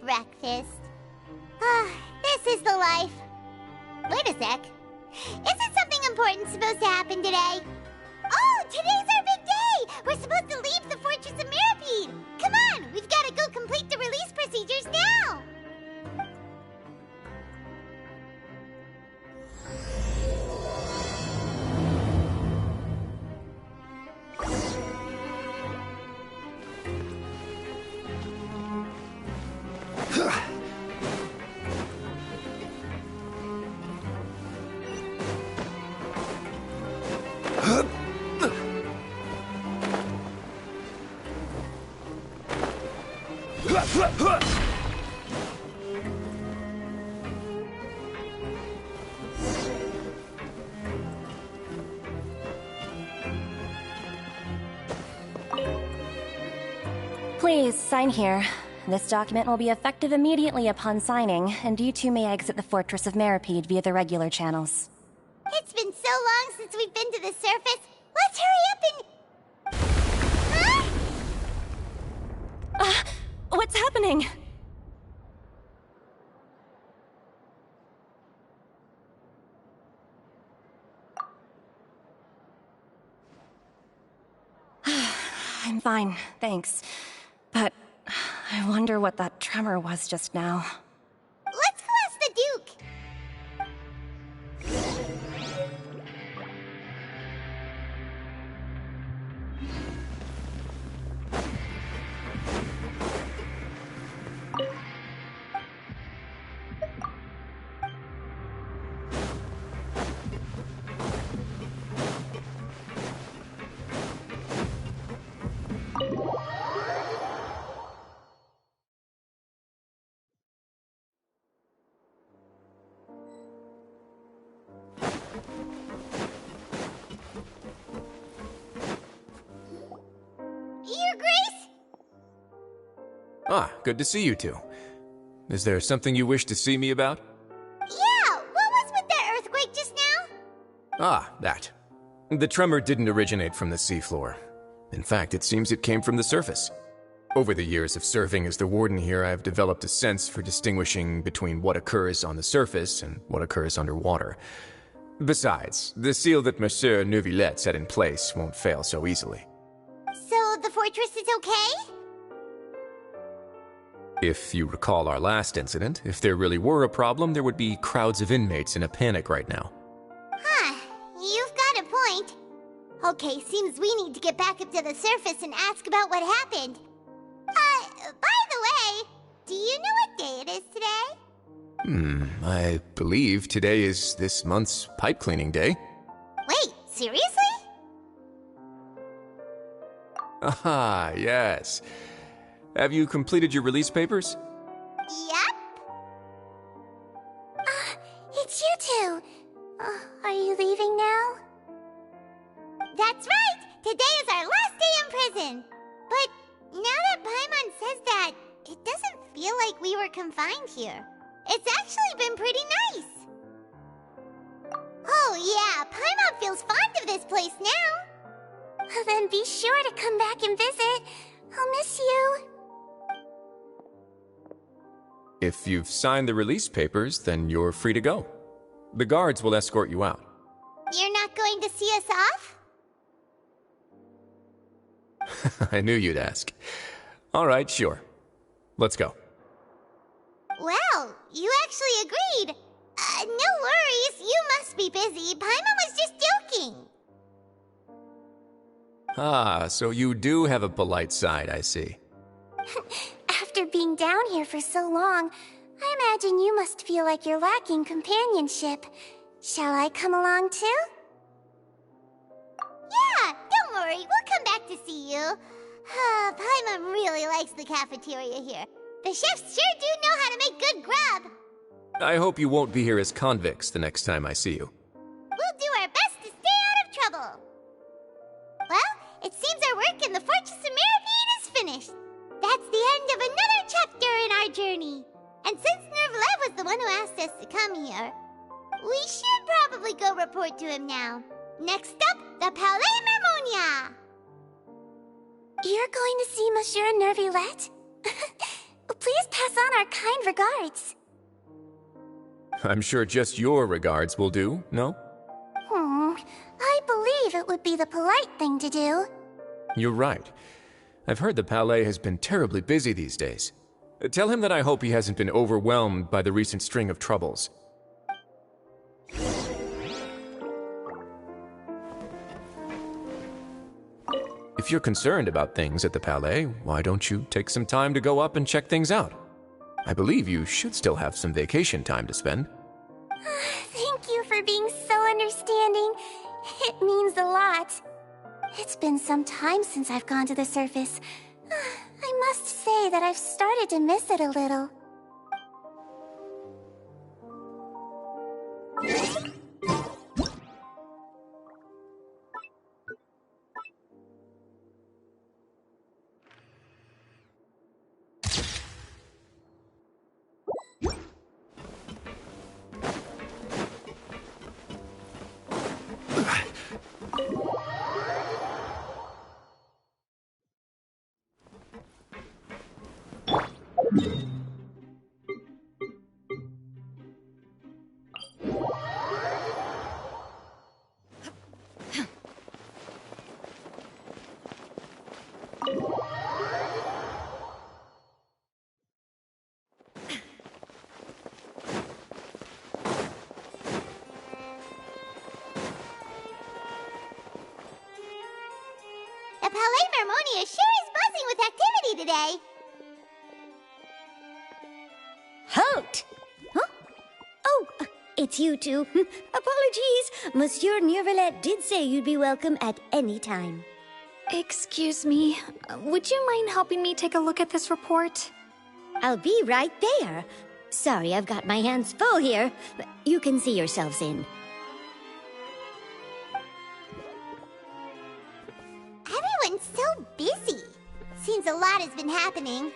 breakfast. This is the life. Wait a sec. Isn't something important supposed to happen today? Oh, today's our big day! We're supposed to leave the Fortress of Mirapede! Come on, we've got to go complete the release procedures now! Please, sign here. This document will be effective immediately upon signing, and you two may exit the Fortress of Mirapede via the regular channels. It's been so long since we've been to the surface. Let's hurry up and... Huh? What's happening? I'm fine, thanks. But I wonder what that tremor was just now. Let's go ask the Duke! Your Grace? Ah, good to see you two. Is there something you wish to see me about? Yeah, what was with that earthquake just now? Ah, that. The tremor didn't originate from the seafloor. In fact, it seems it came from the surface. Over the years of serving as the warden here, I have developed a sense for distinguishing between what occurs on the surface and what occurs underwater. Besides, the seal that Monsieur Neuvillette set in place won't fail so easily. So the fortress is okay? If you recall our last incident, if there really were a problem, there would be crowds of inmates in a panic right now. Huh, you've got a point. Okay, seems we need to get back up to the surface and ask about what happened. By the way, do you know what day it is today? I believe today is this month's pipe cleaning day. Wait, seriously? Ah, yes. Have you completed your release papers? Yep. It's you two. Are you leaving now? That's right! Today is our last day in prison! But now that Paimon says that, it doesn't feel like we were confined here. It's actually been pretty nice. Oh yeah, Paimon feels fond of this place now. Then be sure to come back and visit. I'll miss you. If you've signed the release papers, then you're free to go. The guards will escort you out. You're not going to see us off? I knew you'd ask. All right, sure. Let's go. Well, you actually agreed. No worries, you must be busy. Paimon was just joking. Ah, so you do have a polite side, I see. After being down here for so long, I imagine you must feel like you're lacking companionship. Shall I come along too? Yeah, don't worry, we'll come back to see you. Paimon really likes the cafeteria here. The chefs sure do know how to make good grub. I hope you won't be here as convicts the next time I see you. We'll do our best to stay out of trouble. Well, it seems our work in the Fortress of Mirapede is finished. That's the end of another chapter in our journey. And since Neuvillette was the one who asked us to come here, we should probably go report to him now. Next up, the Palais Mermonia. You're going to see Monsieur Neuvillette? Please pass on our kind regards. I'm sure just your regards will do, no? I believe it would be the polite thing to do. You're right. I've heard the Palais has been terribly busy these days. Tell him that I hope he hasn't been overwhelmed by the recent string of troubles. If you're concerned about things at the Palais, why don't you take some time to go up and check things out? I believe you should still have some vacation time to spend. Thank you for being so understanding. It means a lot. It's been some time since I've gone to the surface. I must say that I've started to miss it a little. The Palais Mermonia sure is buzzing with activity today. Halt! Huh? Oh, it's you two. Apologies. Monsieur Neuvillette did say you'd be welcome at any time. Excuse me, would you mind helping me take a look at this report? I'll be right there. Sorry, I've got my hands full here. You can see yourselves in. Everyone's so busy. Seems a lot has been happening.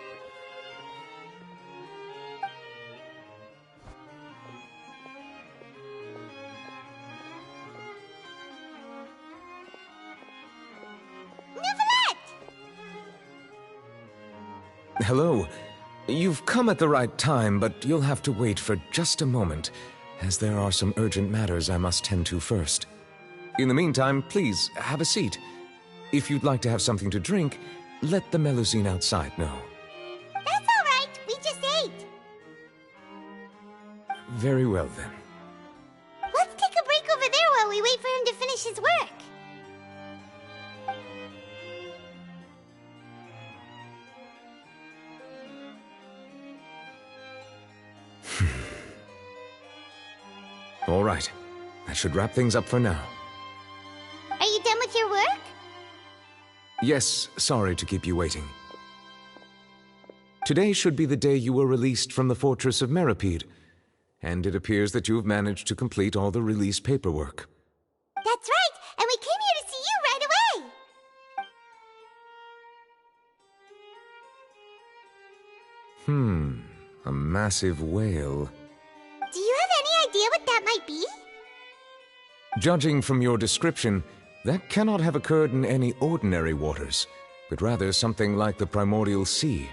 Hello. You've come at the right time, but you'll have to wait for just a moment, as there are some urgent matters I must tend to first. In the meantime, please, have a seat. If you'd like to have something to drink, let the Melusine outside know. That's all right. We just ate. Very well, then. Let's take a break over there while we wait for him to finish his work. All right. That should wrap things up for now. Are you done with your work? Yes, sorry to keep you waiting. Today should be the day you were released from the Fortress of Meripede, and it appears that you have managed to complete all the release paperwork. That's right, and we came here to see you right away. A massive whale. Do you have any idea what that might be? Judging from your description, that cannot have occurred in any ordinary waters, but rather something like the primordial sea.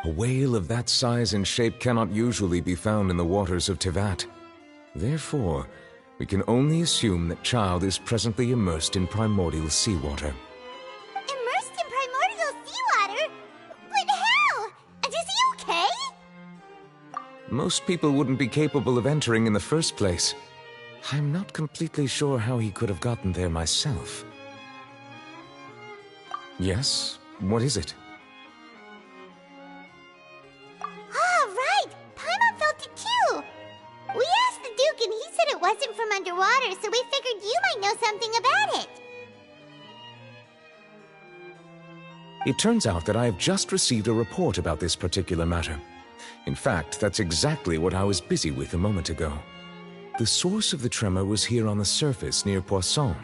A whale of that size and shape cannot usually be found in the waters of Tevat. Therefore, we can only assume that Child is presently immersed in primordial seawater. Immersed in primordial seawater? But how? And is he okay? Most people wouldn't be capable of entering in the first place. I'm not completely sure how he could have gotten there myself. Yes? What is it? Ah, right! Paimon felt it too! We asked the Duke and he said it wasn't from underwater, so we figured you might know something about it. It turns out that I have just received a report about this particular matter. In fact, that's exactly what I was busy with a moment ago. The source of the tremor was here on the surface near Poisson.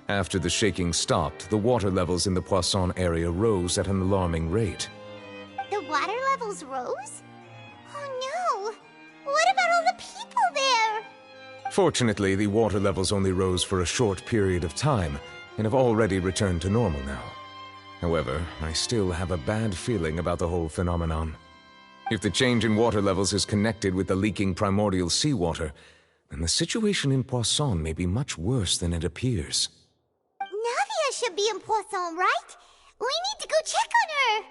After the shaking stopped, the water levels in the Poisson area rose at an alarming rate. The water levels rose? Oh no! What about all the people there? Fortunately, the water levels only rose for a short period of time and have already returned to normal now. However, I still have a bad feeling about the whole phenomenon. If the change in water levels is connected with the leaking primordial seawater, then the situation in Poisson may be much worse than it appears. Navia should be in Poisson, right? We need to go check on her!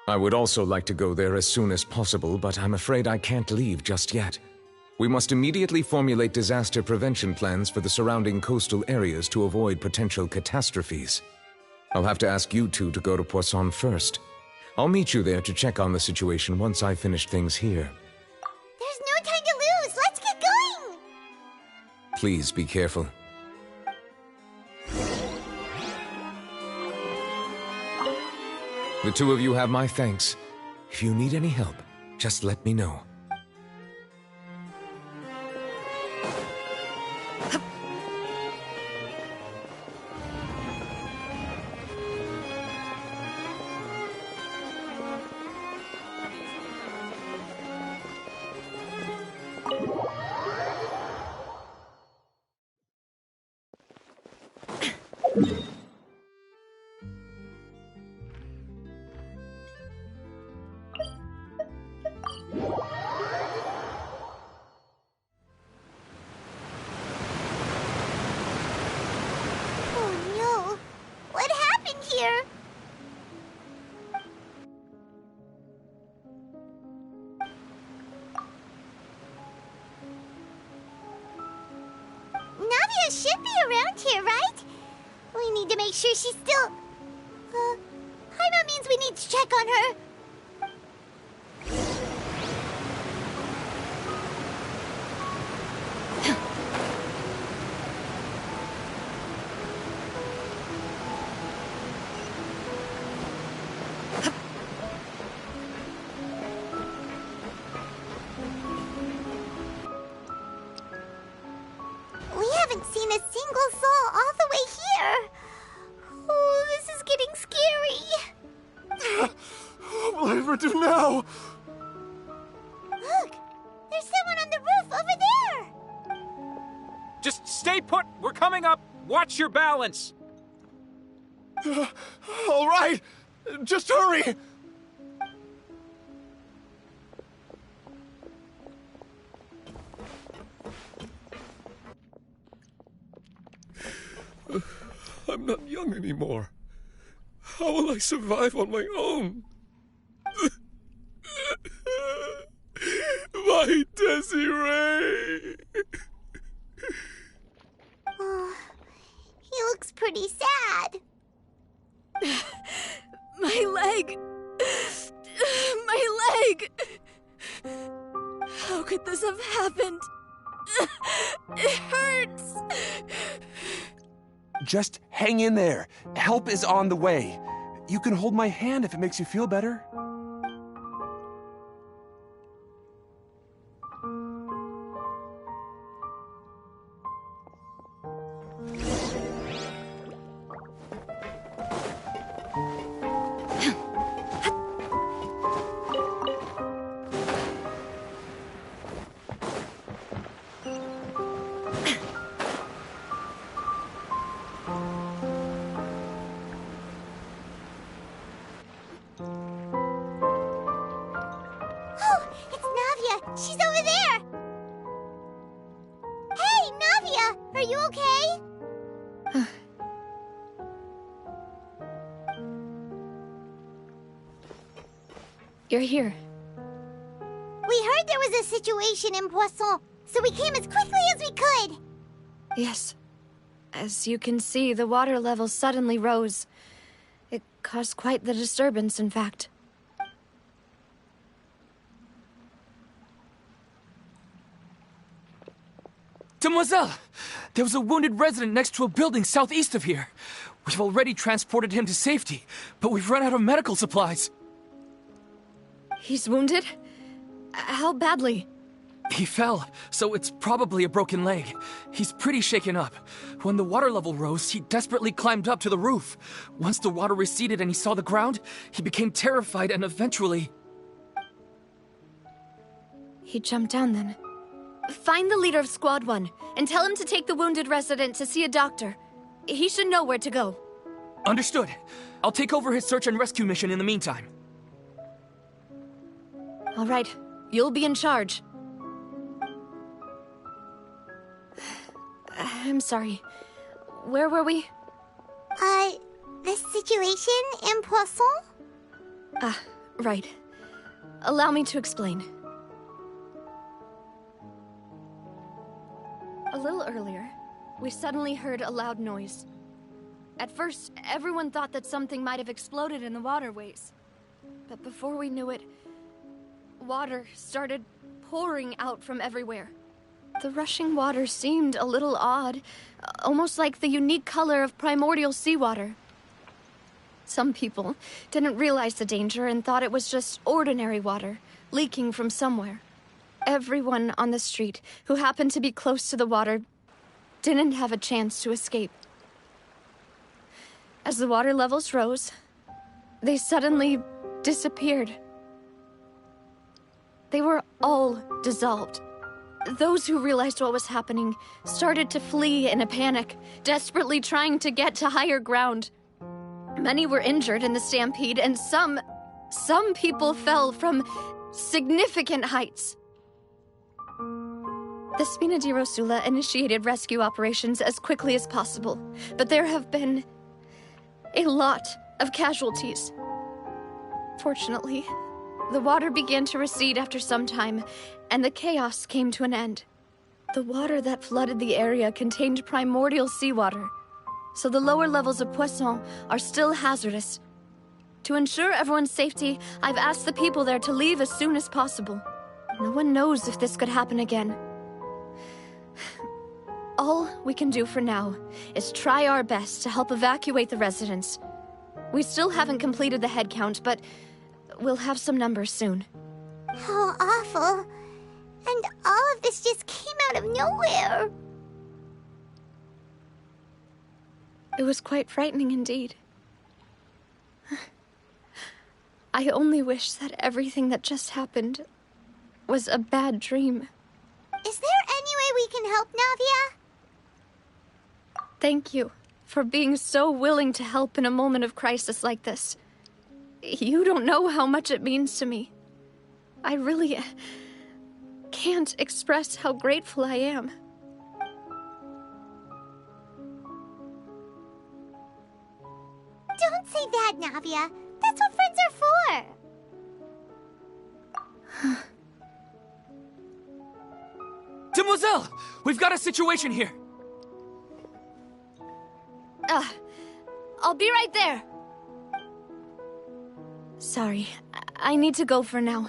I would also like to go there as soon as possible, but I'm afraid I can't leave just yet. We must immediately formulate disaster prevention plans for the surrounding coastal areas to avoid potential catastrophes. I'll have to ask you two to go to Poisson first. I'll meet you there to check on the situation once I finish things here. There's no time to lose! Let's get going! Please be careful. The two of you have my thanks. If you need any help, just let me know. Navia should be around here, right? We need to make sure she's still... Paimon means we need to check on her. We haven't seen a single soul all the way here. Oh, this is getting scary. What will I ever do now? Look, there's someone on the roof over there. Just stay put! We're coming up! Watch your balance! All right, just hurry! I'm not young anymore. How will I survive on my own? My Desiree! Oh, he looks pretty sad. My leg! My leg! How could this have happened? It hurts! Just hang in there. Help is on the way. You can hold my hand if it makes you feel better. She's over there! Hey, Navia! Are you okay? You're here. We heard there was a situation in Poisson, so we came as quickly as we could. Yes. As you can see, the water level suddenly rose. It caused quite the disturbance, in fact. Demoiselle! There was a wounded resident next to a building southeast of here. We've already transported him to safety, but we've run out of medical supplies. He's wounded? How badly? He fell, so it's probably a broken leg. He's pretty shaken up. When the water level rose, he desperately climbed up to the roof. Once the water receded and he saw the ground, he became terrified and eventually... He jumped down then. Find the leader of Squad 1 and tell him to take the wounded resident to see a doctor. He should know where to go. Understood. I'll take over his search and rescue mission in the meantime. All right, you'll be in charge. I'm sorry. Where were we? The situation in Poisson? Ah, right. Allow me to explain. A little earlier, we suddenly heard a loud noise. At first, everyone thought that something might have exploded in the waterways. But before we knew it, water started pouring out from everywhere. The rushing water seemed a little odd, almost like the unique color of primordial seawater. Some people didn't realize the danger and thought it was just ordinary water, leaking from somewhere. Everyone on the street who happened to be close to the water didn't have a chance to escape. As the water levels rose, they suddenly disappeared. They were all dissolved. Those who realized what was happening started to flee in a panic, desperately trying to get to higher ground. Many were injured in the stampede, and some people fell from significant heights. The Spina di Rosula initiated rescue operations as quickly as possible, but there have been a lot of casualties. Fortunately, the water began to recede after some time, and the chaos came to an end. The water that flooded the area contained primordial seawater, so the lower levels of Poisson are still hazardous. To ensure everyone's safety, I've asked the people there to leave as soon as possible. No one knows if this could happen again. All we can do for now is try our best to help evacuate the residents. We still haven't completed the head count, but we'll have some numbers soon. How awful. And all of this just came out of nowhere. It was quite frightening indeed. I only wish that everything that just happened was a bad dream. Is there any way we can help, Navia? Thank you for being so willing to help in a moment of crisis like this. You don't know how much it means to me. I really can't express how grateful I am. Don't say that, Navia. That's what friends are for. Demoiselle! We've got a situation here! I'll be right there. Sorry, I need to go for now.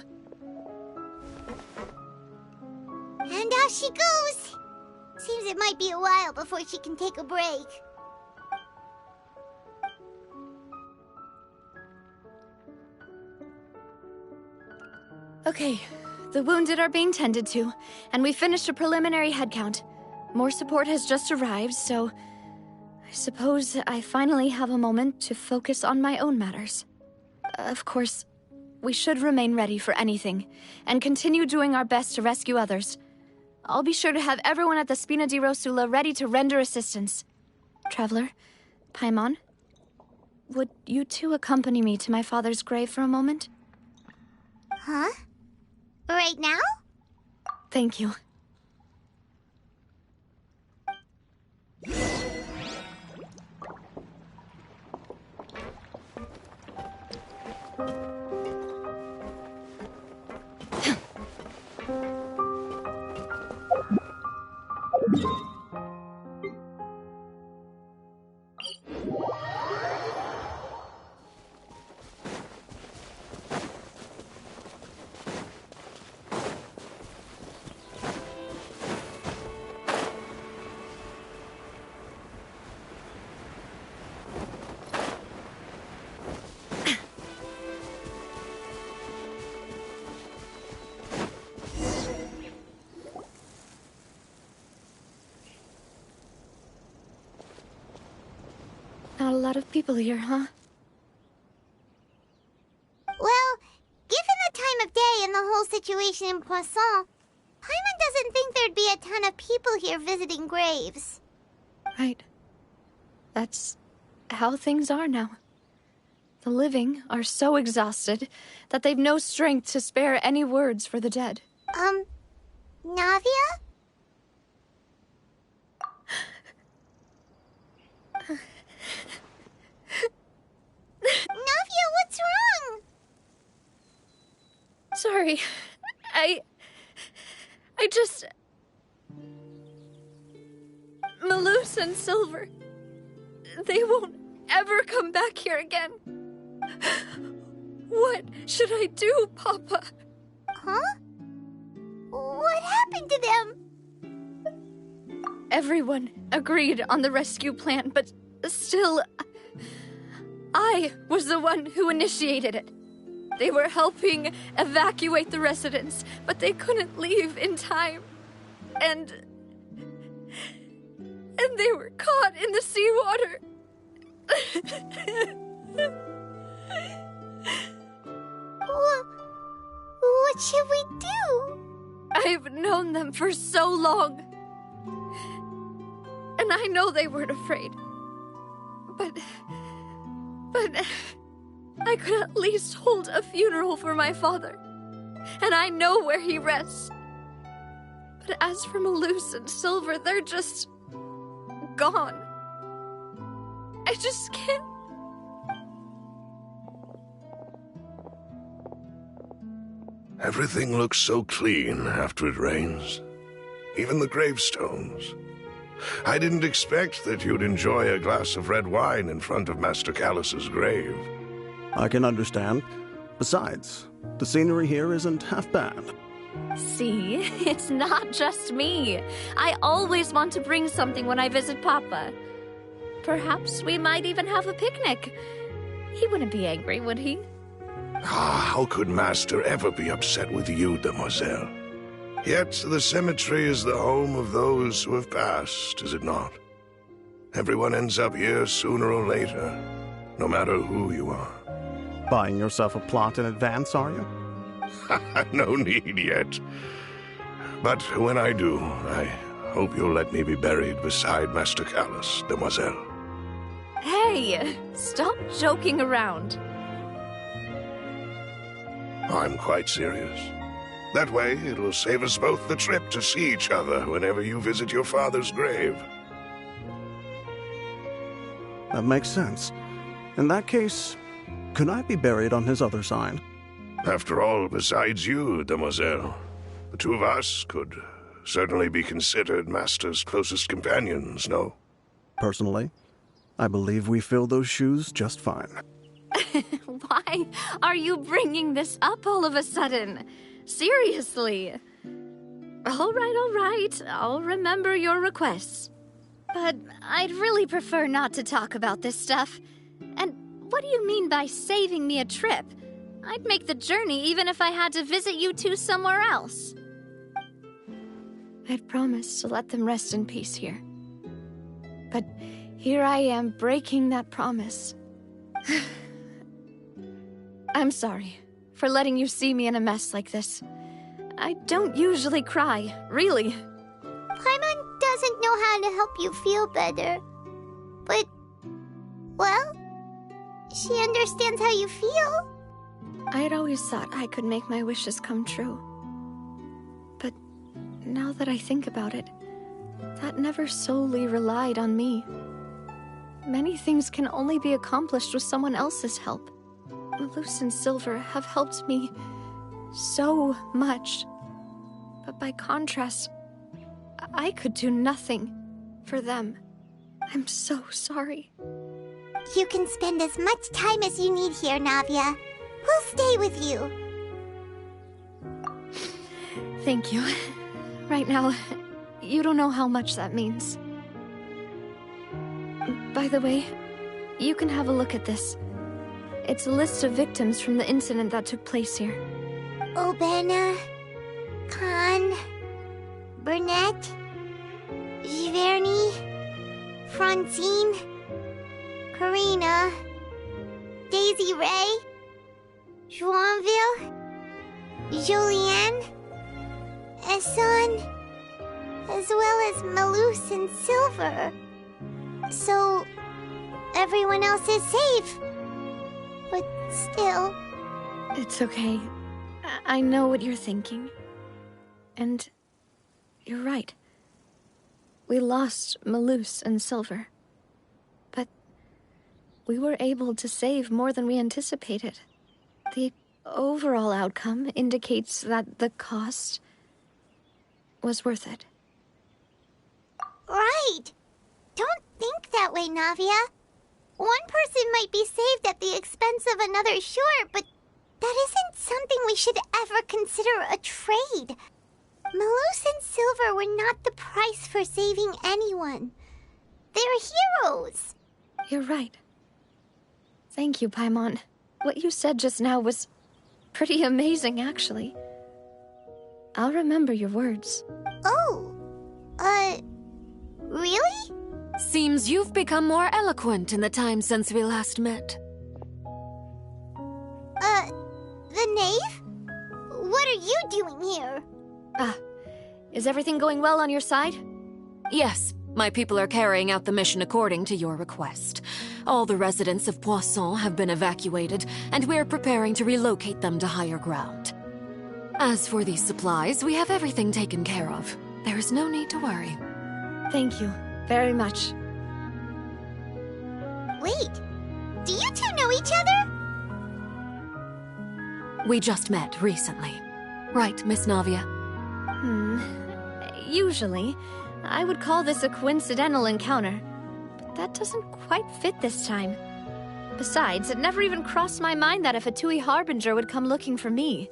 And off she goes. Seems it might be a while before she can take a break. Okay, the wounded are being tended to, and we finished a preliminary head count. More support has just arrived, so I suppose I finally have a moment to focus on my own matters. Of course, we should remain ready for anything, and continue doing our best to rescue others. I'll be sure to have everyone at the Spina di Rosula ready to render assistance. Traveler, Paimon, would you two accompany me to my father's grave for a moment? Huh? Right now? Thank you. Not a lot of people here, huh? Well, given the time of day and the whole situation in Poisson, Paimon doesn't think there'd be a ton of people here visiting graves. Right. That's how things are now. The living are so exhausted that they've no strength to spare any words for the dead. Navia? Navia, what's wrong? Sorry. I just... Malus and Silver, they won't ever come back here again. What should I do, Papa? Huh? What happened to them? Everyone agreed on the rescue plan, but still, I was the one who initiated it. They were helping evacuate the residents, but they couldn't leave in time. And they were caught in the seawater. What should we do? I've known them for so long. And I know they weren't afraid. But I could at least hold a funeral for my father. And I know where he rests. But as for Malus and Silver, they're just gone. I just can't. Everything looks so clean after it rains. Even the gravestones. I didn't expect that you'd enjoy a glass of red wine in front of Master Callus's grave. I can understand. Besides, the scenery here isn't half bad. See, it's not just me. I always want to bring something when I visit Papa. Perhaps we might even have a picnic. He wouldn't be angry, would he? How could Master ever be upset with you, demoiselle? Yet the cemetery is the home of those who have passed, is it not? Everyone ends up here sooner or later, no matter who you are. Buying yourself a plot in advance, are you? No need yet. But when I do, I hope you'll let me be buried beside Master Callus, demoiselle. Hey, stop joking around. I'm quite serious. That way, it'll save us both the trip to see each other whenever you visit your father's grave. That makes sense. In that case, could I be buried on his other side? After all, besides you, demoiselle, the two of us could certainly be considered Master's closest companions, no? Personally, I believe we fill those shoes just fine. Why are you bringing this up all of a sudden? Seriously. All right. I'll remember your requests. But I'd really prefer not to talk about this stuff. And what do you mean by saving me a trip? I'd make the journey even if I had to visit you two somewhere else. I'd promised to let them rest in peace here. But here I am breaking that promise. I'm sorry for letting you see me in a mess like this. I don't usually cry, really. Paimon doesn't know how to help you feel better. But, well, she understands how you feel. I had always thought I could make my wishes come true. But now that I think about it, that never solely relied on me. Many things can only be accomplished with someone else's help. Malus and Silver have helped me so much. But by contrast, I could do nothing for them. I'm so sorry. You can spend as much time as you need here, Navia. We'll stay with you. Thank you. Right now, you don't know how much that means. By the way, you can have a look at this. It's a list of victims from the incident that took place here. Obena, Khan, Burnett, Giverny, Francine, Karina, Daisy Ray, Joinville, Julianne, Esson, as well as Malus and Silver. So, everyone else is safe. But Still... It's okay. I know what you're thinking. And you're right. We lost Malus and Silver. But we were able to save more than we anticipated. The overall outcome indicates that the cost was worth it. Right. Don't think that way, Navia. One person might be saved at the expense of another, sure, but that isn't something we should ever consider a trade. Malus and Silver were not the price for saving anyone. They're heroes. You're right. Thank you, Paimon. What you said just now was pretty amazing, actually. I'll remember your words. Oh, really? Seems you've become more eloquent in the time since we last met. The knave? What are you doing here? Is everything going well on your side? Yes, my people are carrying out the mission according to your request. All the residents of Poisson have been evacuated, and we're preparing to relocate them to higher ground. As for these supplies, we have everything taken care of. There is no need to worry. Thank you very much. Wait, do you two know each other? We just met recently. Right, Miss Navia? Usually, I would call this a coincidental encounter, but that doesn't quite fit this time. Besides, it never even crossed my mind that a Fatui Harbinger would come looking for me.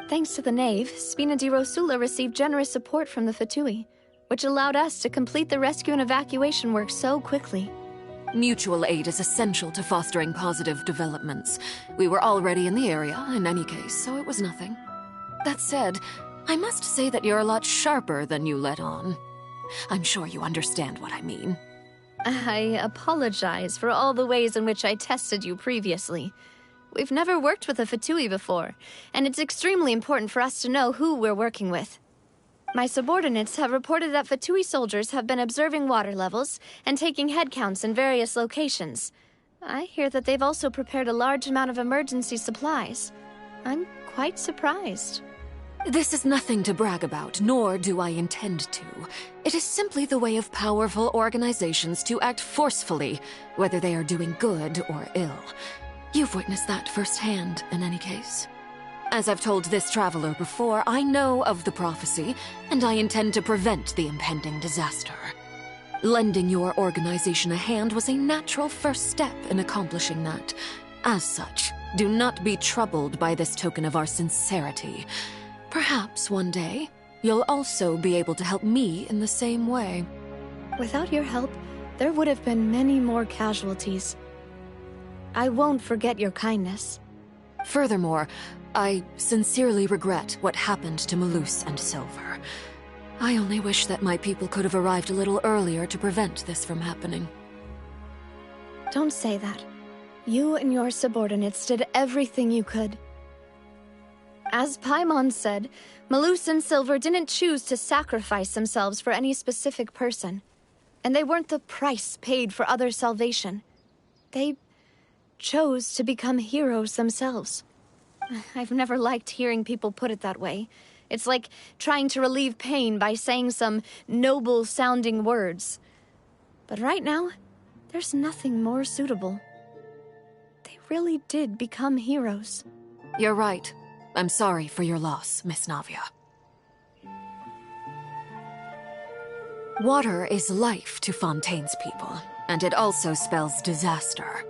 Thanks to the Knave, Spina di Rosula received generous support from the Fatui, which allowed us to complete the rescue and evacuation work so quickly. Mutual aid is essential to fostering positive developments. We were already in the area, in any case, so it was nothing. That said, I must say that you're a lot sharper than you let on. I'm sure you understand what I mean. I apologize for all the ways in which I tested you previously. We've never worked with a Fatui before, and it's extremely important for us to know who we're working with. My subordinates have reported that Fatui soldiers have been observing water levels and taking head counts in various locations. I hear that they've also prepared a large amount of emergency supplies. I'm quite surprised. This is nothing to brag about, nor do I intend to. It is simply the way of powerful organizations to act forcefully, whether they are doing good or ill. You've witnessed that firsthand, in any case. As I've told this traveler before, I know of the prophecy, and I intend to prevent the impending disaster. Lending your organization a hand was a natural first step in accomplishing that. As such, do not be troubled by this token of our sincerity. Perhaps one day, you'll also be able to help me in the same way. Without your help, there would have been many more casualties. I won't forget your kindness. Furthermore, I sincerely regret what happened to Malus and Silver. I only wish that my people could have arrived a little earlier to prevent this from happening. Don't say that. You and your subordinates did everything you could. As Paimon said, Malus and Silver didn't choose to sacrifice themselves for any specific person. And they weren't the price paid for other salvation. They chose to become heroes themselves. I've never liked hearing people put it that way. It's like trying to relieve pain by saying some noble-sounding words. But right now, there's nothing more suitable. They really did become heroes. You're right. I'm sorry for your loss, Miss Navia. Water is life to Fontaine's people, and it also spells disaster.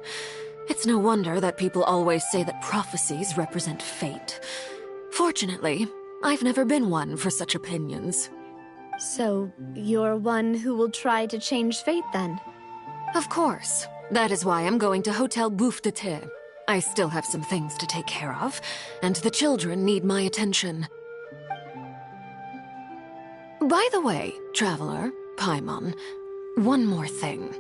It's no wonder that people always say that prophecies represent fate. Fortunately, I've never been one for such opinions. So, you're one who will try to change fate, then? Of course. That is why I'm going to Hotel Bouffe de Thé. I still have some things to take care of, and the children need my attention. By the way, traveler, Paimon, one more thing.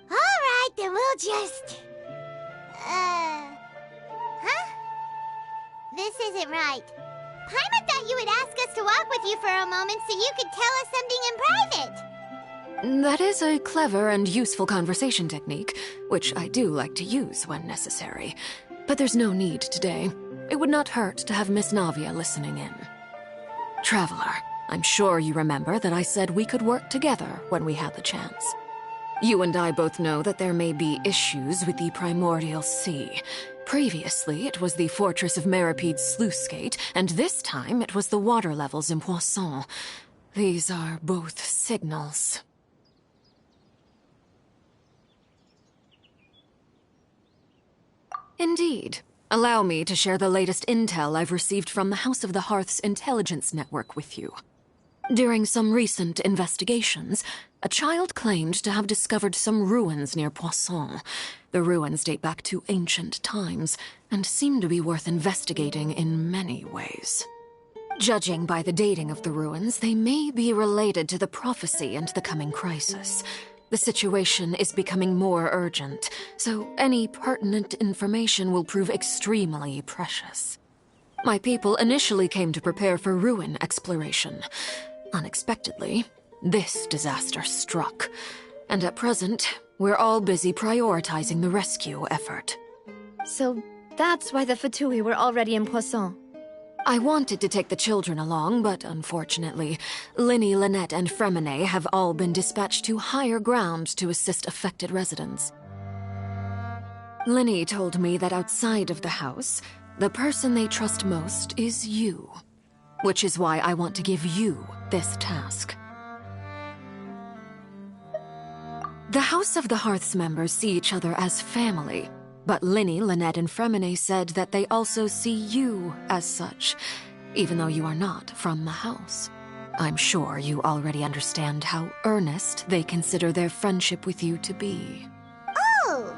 Alright, then we'll just... This isn't right. Paimon thought you would ask us to walk with you for a moment so you could tell us something in private. That is a clever and useful conversation technique, which I do like to use when necessary. But there's no need today. It would not hurt to have Miss Navia listening in. Traveler, I'm sure you remember that I said we could work together when we had the chance. You and I both know that there may be issues with the Primordial Sea. Previously, it was the Fortress of Maripede's sluice gate, and this time it was the water levels in Poisson. These are both signals. Indeed. Allow me to share the latest intel I've received from the House of the Hearth's intelligence network with you. During some recent investigations, a child claimed to have discovered some ruins near Poisson. The ruins date back to ancient times, and seem to be worth investigating in many ways. Judging by the dating of the ruins, they may be related to the prophecy and the coming crisis. The situation is becoming more urgent, so any pertinent information will prove extremely precious. My people initially came to prepare for ruin exploration. Unexpectedly, this disaster struck, and at present, we're all busy prioritizing the rescue effort. So that's why the Fatui were already in Poisson. I wanted to take the children along, but unfortunately, Linny, Lynette, and Fremine have all been dispatched to higher ground to assist affected residents. Linny told me that outside of the house, the person they trust most is you. Which is why I want to give you this task. The House of the Hearth's members see each other as family, but Linny, Lynette, and Fremine said that they also see you as such, even though you are not from the house. I'm sure you already understand how earnest they consider their friendship with you to be. Oh,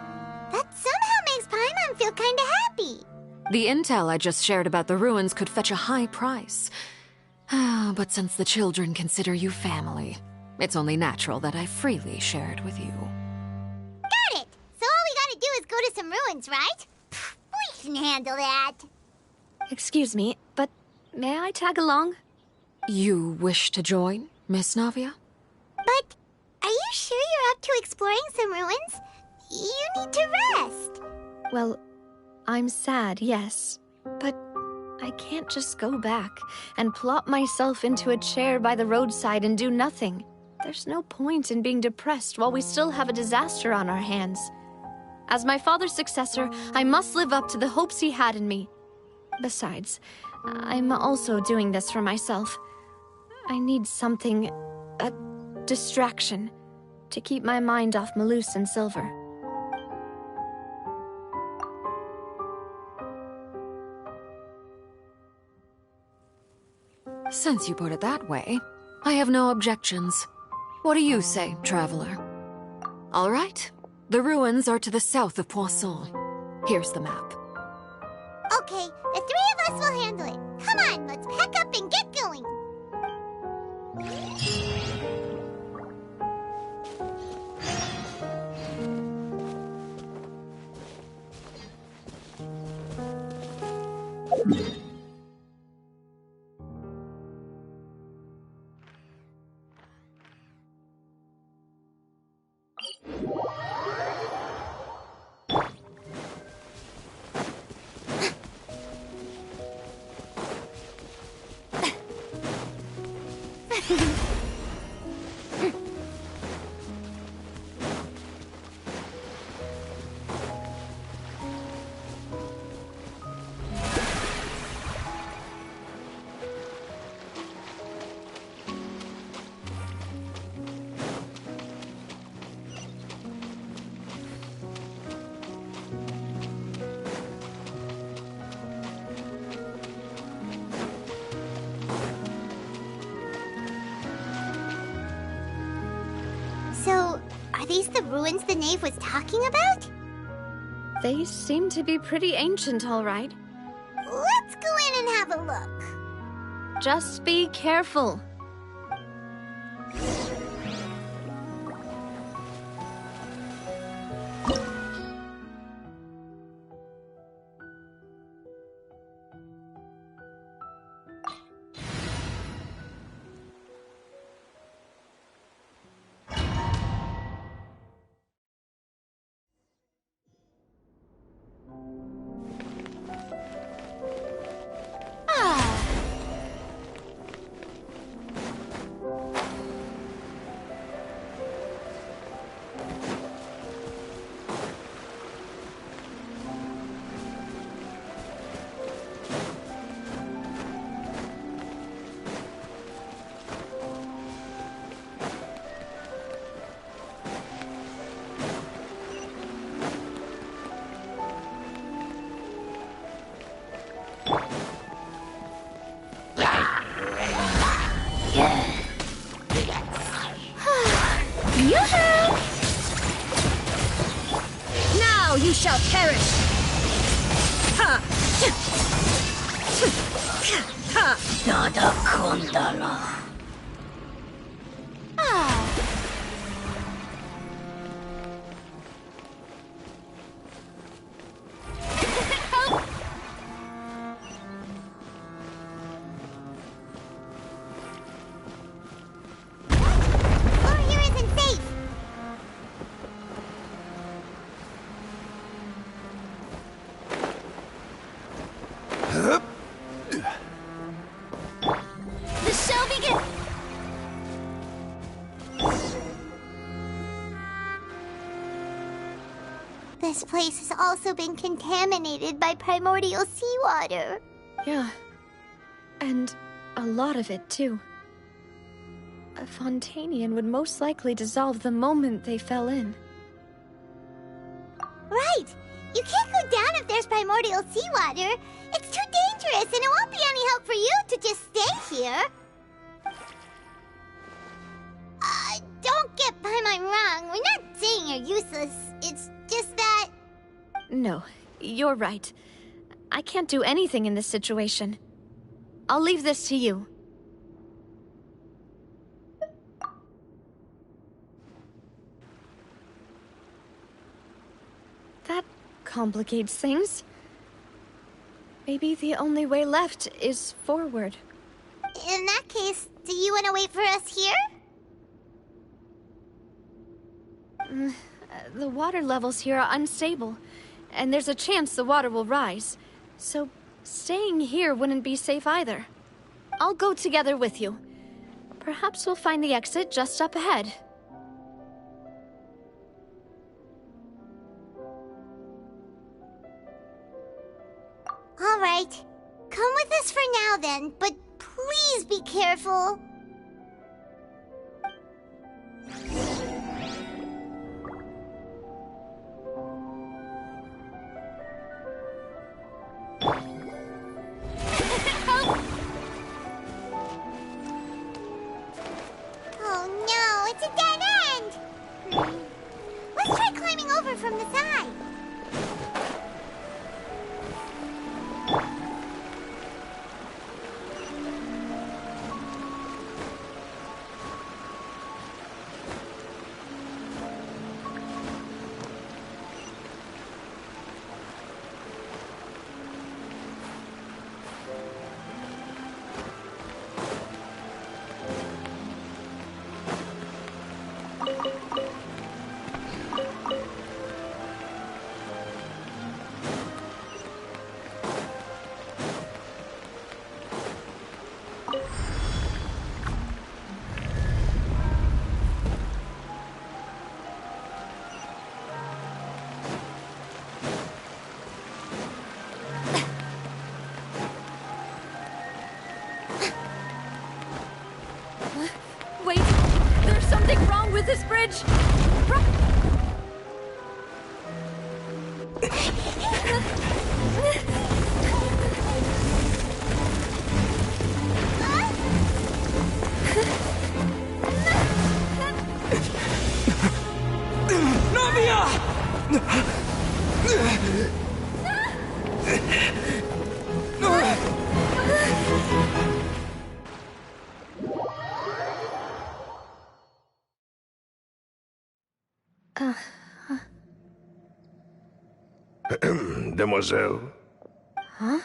that somehow makes Paimon feel kinda happy. The intel I just shared about the ruins could fetch a high price. But since the children consider you family, it's only natural that I freely share it with you. Got it! So all we gotta do is go to some ruins, right? We can handle that. Excuse me, but may I tag along? You wish to join, Miss Navia? But are you sure you're up to exploring some ruins? You need to rest. Well, I'm sad, yes, but I can't just go back and plop myself into a chair by the roadside and do nothing. There's no point in being depressed while we still have a disaster on our hands. As my father's successor, I must live up to the hopes he had in me. Besides, I'm also doing this for myself. I need something, a distraction, to keep my mind off Malus and Silver. Since you put it that way, I have no objections. What do you say, traveler? All right. The ruins are to the south of Poisson. Here's the map. Okay, the three of us will handle it. Come on, let's pack up and get going. So, are these the ruins the knave was talking about? They seem to be pretty ancient, all right. Let's go in and have a look. Just be careful. you shall perish! Ha! Ha! Nada Kundala. This place has also been contaminated by primordial seawater. Yeah. And a lot of it, too. A Fontainian would most likely dissolve the moment they fell in. Right! You can't go down if there's primordial seawater. It's too dangerous, and it won't be any help for you to just stay here. Don't get by my wrong. We're not saying you're useless. It's just that... No, you're right. I can't do anything in this situation. I'll leave this to you. That complicates things. Maybe the only way left is forward. In that case, do you want to wait for us here? The water levels here are unstable, and there's a chance the water will rise. So, staying here wouldn't be safe either. I'll go together with you. Perhaps we'll find the exit just up ahead. All right. Come with us for now then, but please be careful. Oh no, it's a dead end! Let's try climbing over from the side. Wait, there's something wrong with this bridge! Demoiselle? Huh?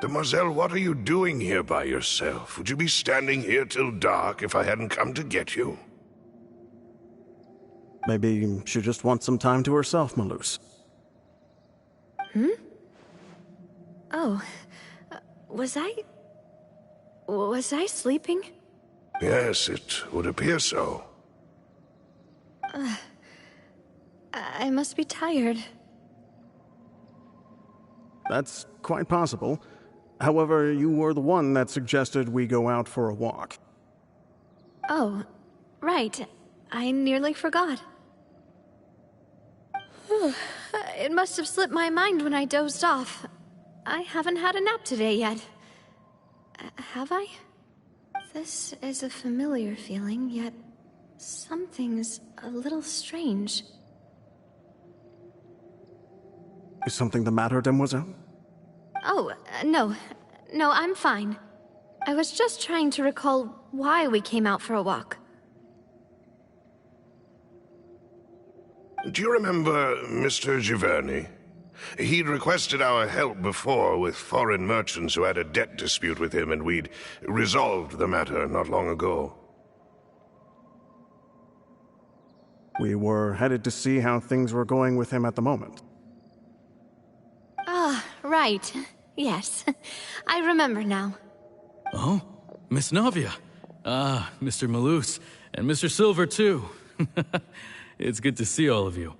Demoiselle, what are you doing here by yourself? Would you be standing here till dark if I hadn't come to get you? Maybe she just wants some time to herself, Malus. Oh, was I sleeping? Yes, it would appear so. I must be tired. That's quite possible. However, you were the one that suggested we go out for a walk. Oh, right. I nearly forgot. It must have slipped my mind when I dozed off. I haven't had a nap today yet. Have I? This is a familiar feeling, yet something's a little strange. Is something the matter, Demoiselle? Oh, no. No, I'm fine. I was just trying to recall why we came out for a walk. Do you remember Mr. Giverny? He'd requested our help before with foreign merchants who had a debt dispute with him, and we'd resolved the matter not long ago. We were headed to see how things were going with him at the moment. Ah, right. Yes. I remember now. Oh, Miss Navia. Ah, Mr. Malus. And Mr. Silver, too. It's good to see all of you.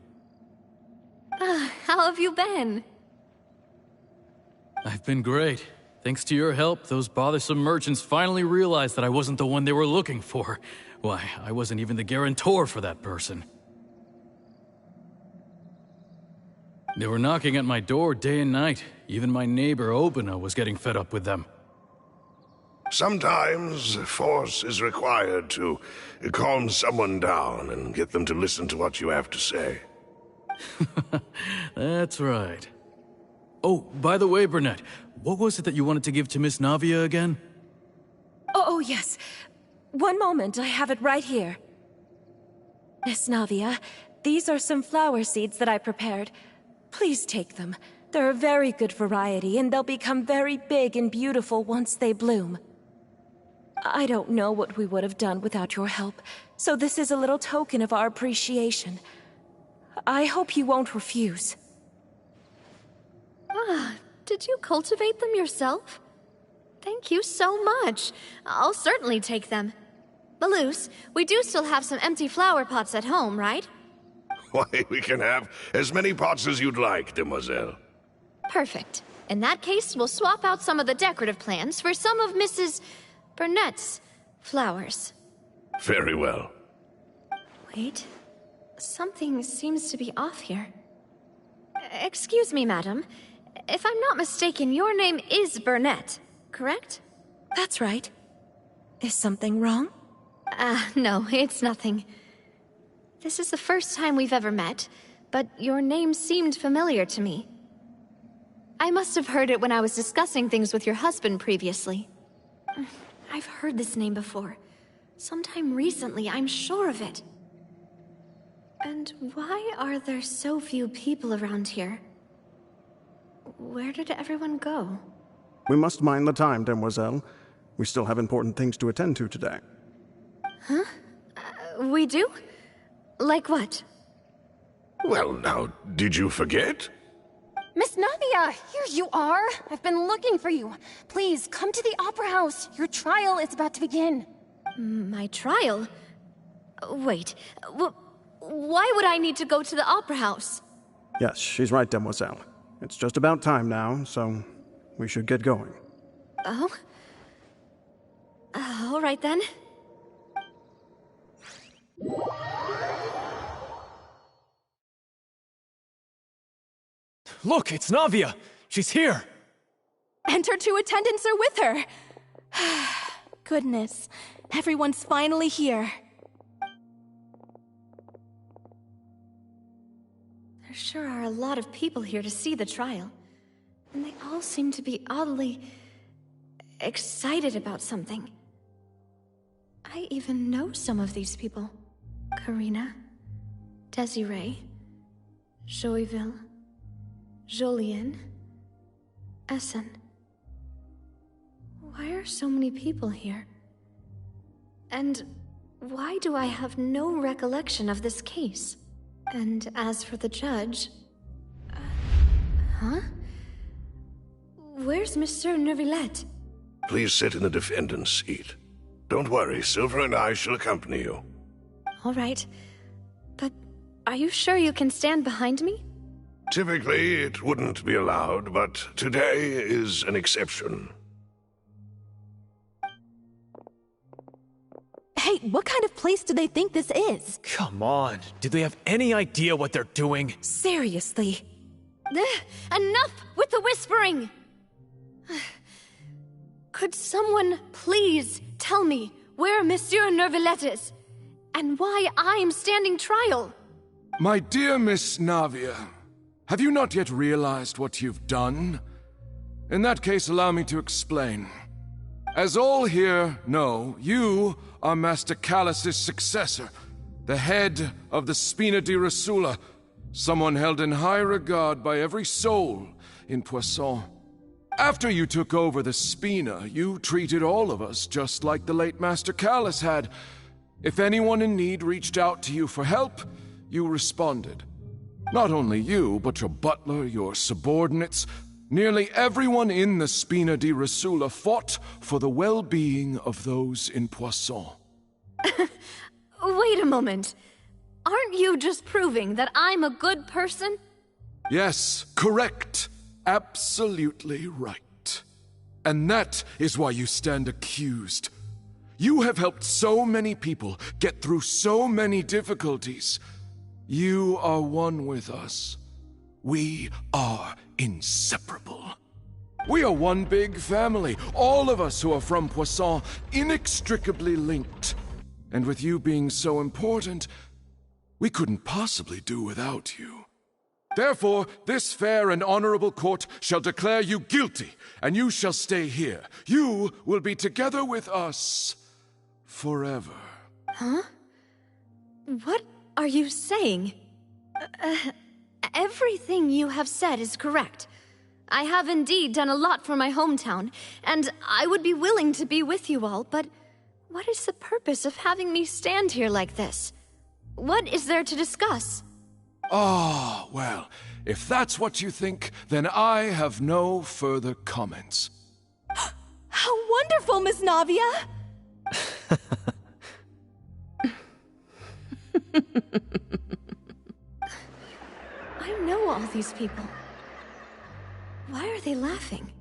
How have you been? I've been great. Thanks to your help, those bothersome merchants finally realized that I wasn't the one they were looking for. Why, I wasn't even the guarantor for that person. They were knocking at my door day and night. Even my neighbor, Obina, was getting fed up with them. Sometimes force is required to calm someone down and get them to listen to what you have to say. That's right. Oh, by the way, Burnett, what was it that you wanted to give to Miss Navia again? Oh, yes. One moment, I have it right here. Miss Navia, these are some flower seeds that I prepared. Please take them. They're a very good variety, and they'll become very big and beautiful once they bloom. I don't know what we would have done without your help, so this is a little token of our appreciation. I hope you won't refuse. Ah, did you cultivate them yourself? Thank you so much. I'll certainly take them. Malus, we do still have some empty flower pots at home, right? Why, we can have as many pots as you'd like, Demoiselle. Perfect. In that case, we'll swap out some of the decorative plants for some of Mrs. Burnett's flowers. Very well. Wait. Something seems to be off here. Excuse me, madam. If I'm not mistaken, your name is Burnett, correct? That's right. Is something wrong? No, it's nothing. This is the first time we've ever met, but your name seemed familiar to me. I must have heard it when I was discussing things with your husband previously. I've heard this name before. Sometime recently, I'm sure of it. And why are there so few people around here? Where did everyone go? We must mind the time, Demoiselle. We still have important things to attend to today. Huh? We do? Like what? Well, now, did you forget? Miss Navia, here you are. I've been looking for you. Please, come to the Opera House. Your trial is about to begin. My trial? Wait, why would I need to go to the Opera House? Yes, she's right, Demoiselle. It's just about time now, so we should get going. Oh? All right then. Look, it's Navia! She's here! And her two attendants are with her! Goodness, everyone's finally here. There sure are a lot of people here to see the trial. And they all seem to be oddly excited about something. I even know some of these people. Karina, Desiree, Joyville, Jolien, Essen. Why are so many people here? And why do I have no recollection of this case? And as for the judge... huh? Where's Monsieur Neuvillette? Please sit in the defendant's seat. Don't worry, Silver and I shall accompany you. All right. But are you sure you can stand behind me? Typically, it wouldn't be allowed, but today is an exception. Hey, what kind of place do they think this is? Come on, do they have any idea what they're doing? Seriously. Enough with the whispering! Could someone please tell me where Monsieur Neuvillette is? And why I'm standing trial? My dear Miss Navia, Have you not yet realized what you've done? In that case, allow me to explain. As all here know, you are Master Callus's successor, the head of the Spina di Rosula, someone held in high regard by every soul in Poisson. After you took over the Spina, you treated all of us just like the late Master Callus had. If anyone in need reached out to you for help, you responded. Not only you, but your butler, your subordinates, nearly everyone in the Spina di Rosula fought for the well-being of those in Poisson. Wait a moment. Aren't you just proving that I'm a good person? Yes, correct. Absolutely right. And that is why you stand accused. You have helped so many people get through so many difficulties. You are one with us. We are inseparable. We are one big family, all of us who are from Poisson, inextricably linked. And with you being so important, we couldn't possibly do without you. Therefore, this fair and honorable court shall declare you guilty, and you shall stay here. You will be together with us forever. Huh? What are you saying? Everything you have said is correct. I have indeed done a lot for my hometown, and I would be willing to be with you all, but what is the purpose of having me stand here like this? What is there to discuss? Ah, well, if that's what you think, then I have no further comments. How wonderful, Miss Navia! I know all these people. Why are they laughing?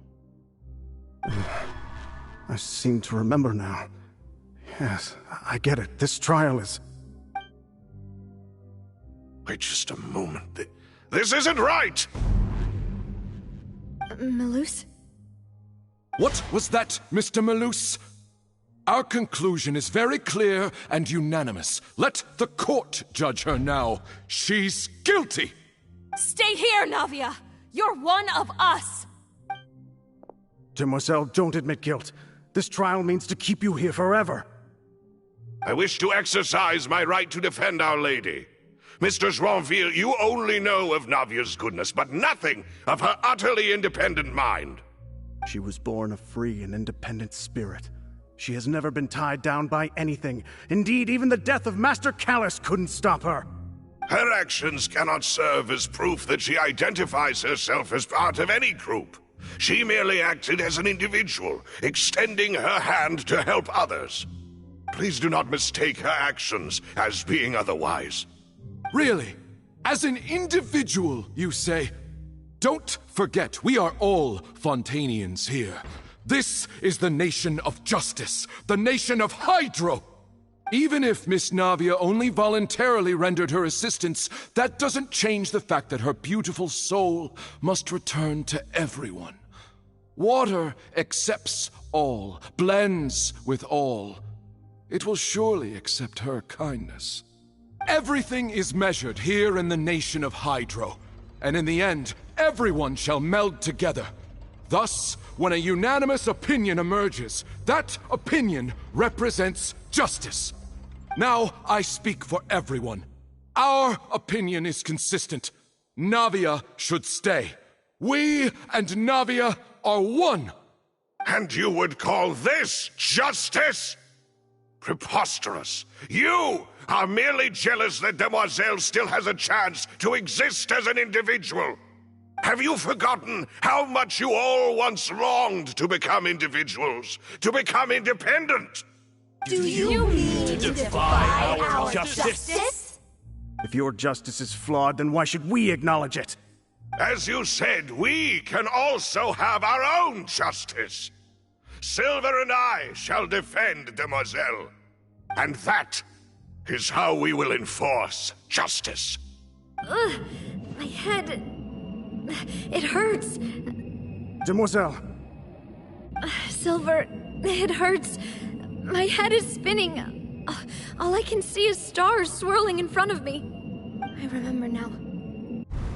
I seem to remember now. Yes, I get it. This trial is... Wait just a moment. This isn't right! Malus? What was that, Mr. Malus? Our conclusion is very clear and unanimous. Let the court judge her now. She's guilty! Stay here, Navia! You're one of us! Demoiselle, don't admit guilt. This trial means to keep you here forever. I wish to exercise my right to defend Our Lady. Mr. Joinville, you only know of Navia's goodness, but nothing of her utterly independent mind. She was born a free and independent spirit. She has never been tied down by anything. Indeed, even the death of Master Callus couldn't stop her. Her actions cannot serve as proof that she identifies herself as part of any group. She merely acted as an individual, extending her hand to help others. Please do not mistake her actions as being otherwise. Really? As an individual, you say? Don't forget, we are all Fontainians here. This is the nation of justice, the nation of Hydro. Even if Miss Navia only voluntarily rendered her assistance, that doesn't change the fact that her beautiful soul must return to everyone. Water accepts all, blends with all. It will surely accept her kindness. Everything is measured here in the nation of Hydro, and in the end, everyone shall meld together. Thus, when a unanimous opinion emerges, that opinion represents justice. Now I speak for everyone. Our opinion is consistent. Navia should stay. We and Navia are one. And you would call this justice? Preposterous. You are merely jealous that Demoiselle still has a chance to exist as an individual. Have you forgotten how much you all once longed to become individuals, to become independent? Do you mean to defy our justice? If your justice is flawed, then why should we acknowledge it? As you said, we can also have our own justice. Silver and I shall defend Demoiselle. And that is how we will enforce justice. Ugh, my head... it hurts. Demoiselle! Silver, it hurts. My head is spinning. All I can see is stars swirling in front of me. I remember now.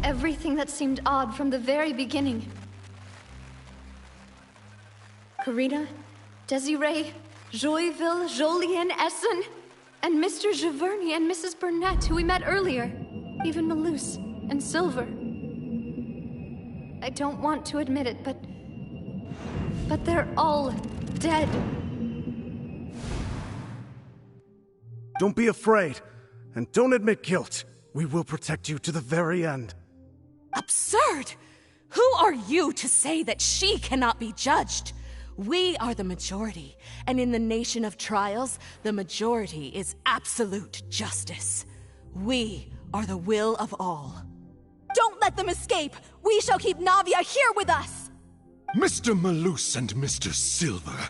everything that seemed odd from the very beginning. Karina, Desiree, Joyville, Jolien, Essen, and Mr. Giverny and Mrs. Burnett, who we met earlier. Even Malus and Silver. I don't want to admit it, but they're all dead. Don't be afraid, and don't admit guilt. We will protect you to the very end. Absurd! Who are you to say that she cannot be judged? We are the majority, and in the nation of trials, the majority is absolute justice. We are the will of all. Don't let them escape! We shall keep Navia here with us! Mr. Malus and Mr. Silver,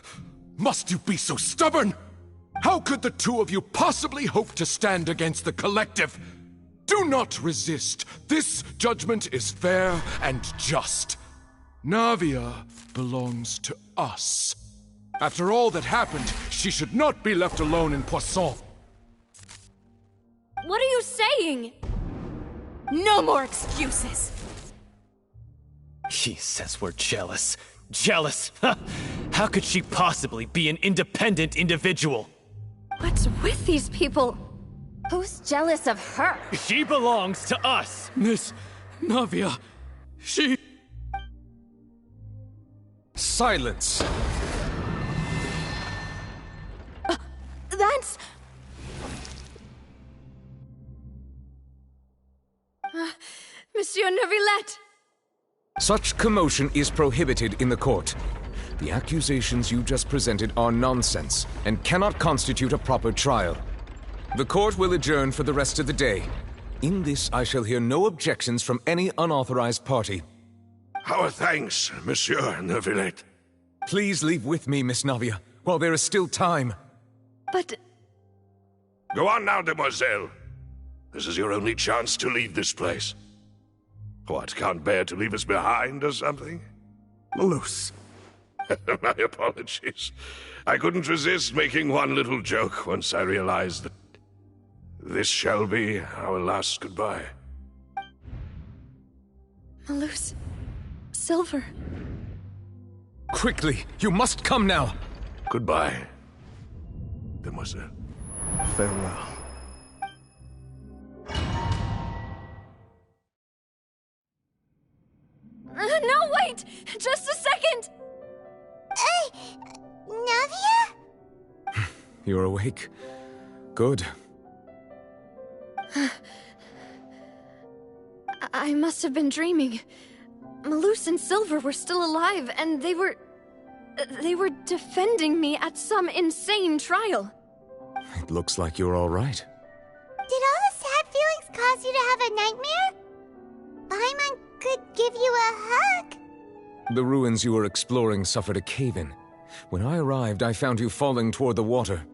must you be so stubborn? How could the two of you possibly hope to stand against the collective? Do not resist. This judgment is fair and just. Navia belongs to us. After all that happened, she should not be left alone in Poisson. What are you saying? No more excuses! He says we're jealous. Jealous? How could she possibly be an independent individual? What's with these people? Who's jealous of her? She belongs to us! Miss Navia, she... Silence! That's... Monsieur Neuvillette! Such commotion is prohibited in the court. The accusations you just presented are nonsense and cannot constitute a proper trial. The court will adjourn for the rest of the day. In this, I shall hear no objections from any unauthorized party. Our thanks, Monsieur Neuvillette. Please leave with me, Miss Navia, while there is still time. But... Go on now, demoiselle. This is your only chance to leave this place. What, can't bear to leave us behind or something? Malus. My apologies. I couldn't resist making one little joke once I realized that this shall be our last goodbye. Malus... Silver... Quickly, you must come now! Goodbye, demoiselle. Farewell. No, wait! Just a second! Navia? You're awake. Good. I must have been dreaming. Malus and Silver were still alive, and they were defending me at some insane trial. It looks like you're all right. Did all the sad feelings cause you to have a nightmare? Paimon could give you a hug. The ruins you were exploring suffered a cave-in. When I arrived, I found you falling toward the water.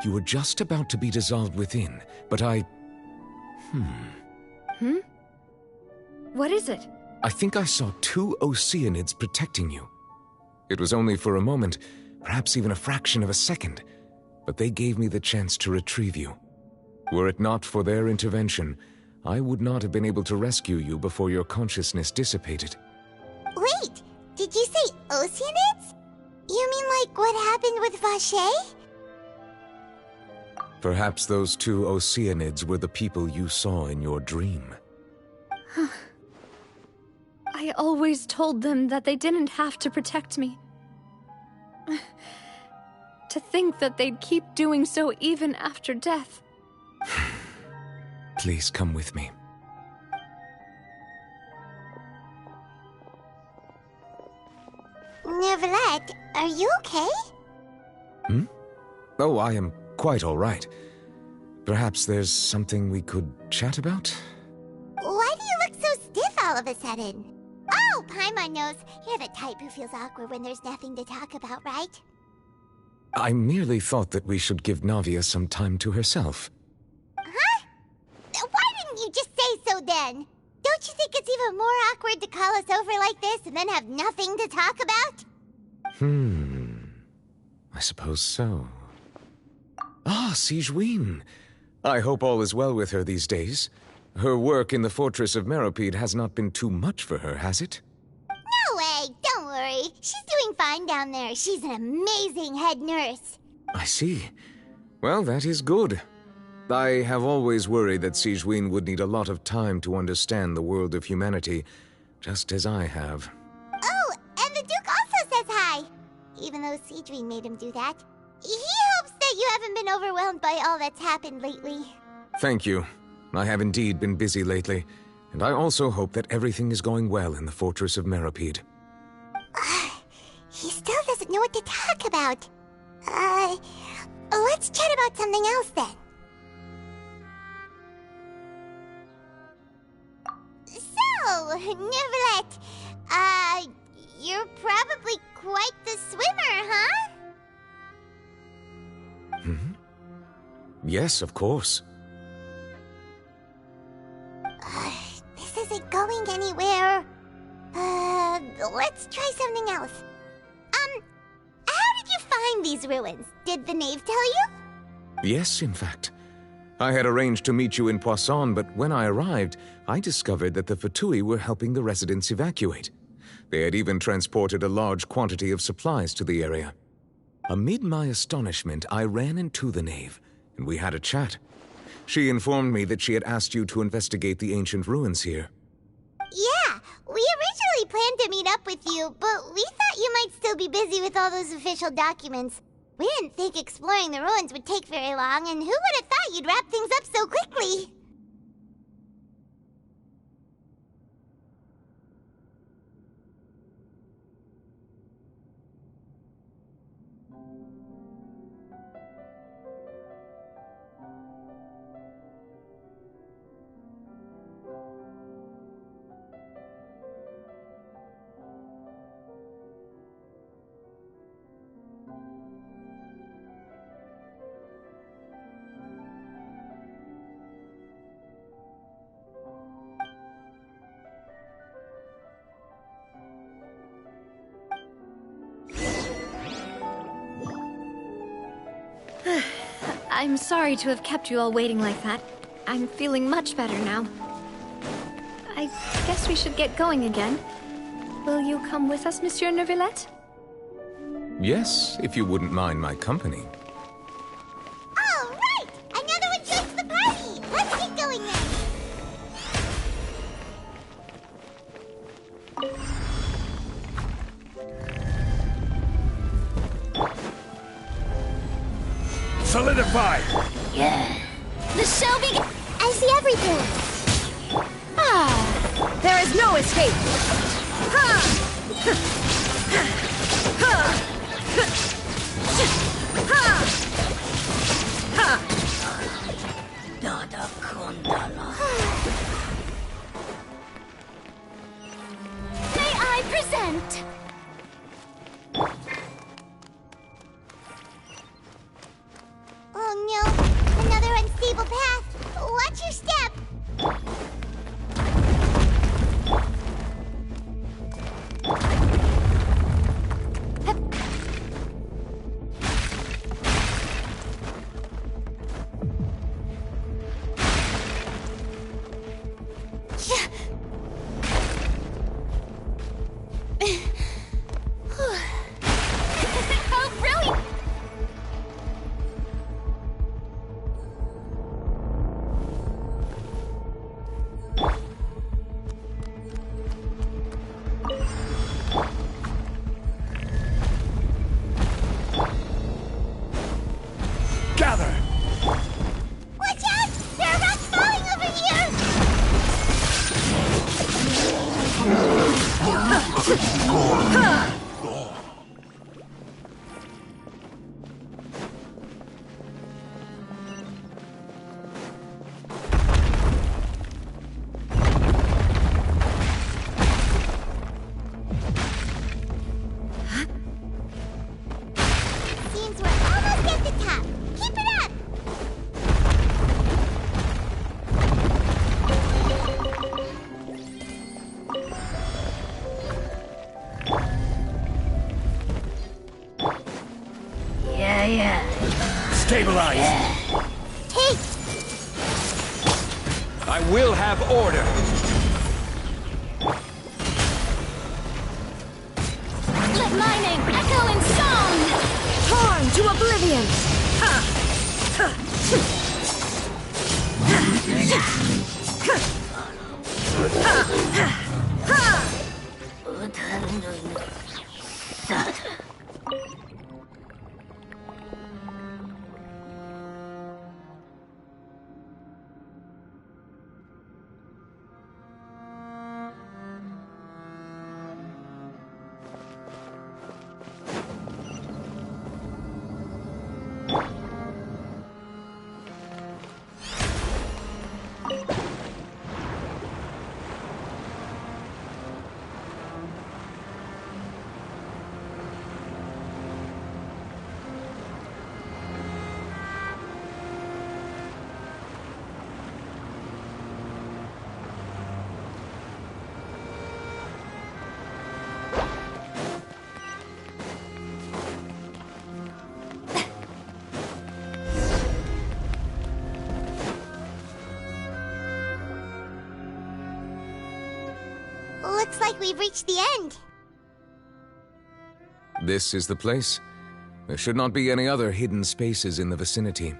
You were just about to be dissolved within, but I... What is it? I think I saw 2 Oceanids protecting you. It was only for a moment, perhaps even a fraction of a second, but they gave me the chance to retrieve you. Were it not for their intervention, I would not have been able to rescue you before your consciousness dissipated. Wait, did you say Oceanids? You mean like what happened with Vache? Perhaps those 2 Oceanids were the people you saw in your dream. I always told them that they didn't have to protect me. To think that they'd keep doing so even after death. Please come with me. Neuvillette, are you okay? Oh, I am quite all right. Perhaps there's something we could chat about? Why do you look so stiff all of a sudden? Oh, Paimon knows. You're the type who feels awkward when there's nothing to talk about, right? I merely thought that we should give Navia some time to herself. Huh? Why didn't you just say so then? Don't you think it's even more awkward to call us over like this and then have nothing to talk about? I suppose so. Ah, Sigewinne. I hope all is well with her these days. Her work in the Fortress of Meropide has not been too much for her, has it? No way! Don't worry. She's doing fine down there. She's an amazing head nurse. I see. Well, that is good. I have always worried that Sigewinne would need a lot of time to understand the world of humanity, just as I have. Oh, and the Duke also says hi! Even though Sigewinne made him do that. He hopes that you haven't been overwhelmed by all that's happened lately. Thank you. I have indeed been busy lately, and I also hope that everything is going well in the Fortress of Meropide. He still doesn't know what to talk about. Let's chat about something else then. So, Neuvillette, you're probably quite the swimmer, huh? Yes, of course. This isn't going anywhere. Let's try something else. How did you find these ruins? Did the knave tell you? Yes, in fact. I had arranged to meet you in Poisson, but when I arrived, I discovered that the Fatui were helping the residents evacuate. They had even transported a large quantity of supplies to the area. Amid my astonishment, I ran into the knave, and we had a chat. She informed me that she had asked you to investigate the ancient ruins here. Yeah, we originally planned to meet up with you, but we thought you might still be busy with all those official documents. We didn't think exploring the ruins would take very long, and who would have thought you'd wrap things up so quickly? I'm sorry to have kept you all waiting like that. I'm feeling much better now. I guess we should get going again. Will you come with us, Monsieur Neuvillette? Yes, if you wouldn't mind my company. All right! Another one joins the party! Let's get going then! Solidify! Yeah. The show begins! I see everything! There is no escape! May I present? Oh no, another unstable path. Watch your step. Oh, brilliant! Gather! Watch out! There are rocks falling over here! Seems we're almost at the top. Keep it up! Stabilize! Hey! I will have have order. Let my name echo in song! Torn to oblivion! Looks like we've reached the end. This is the place. There should not be any other hidden spaces in the vicinity.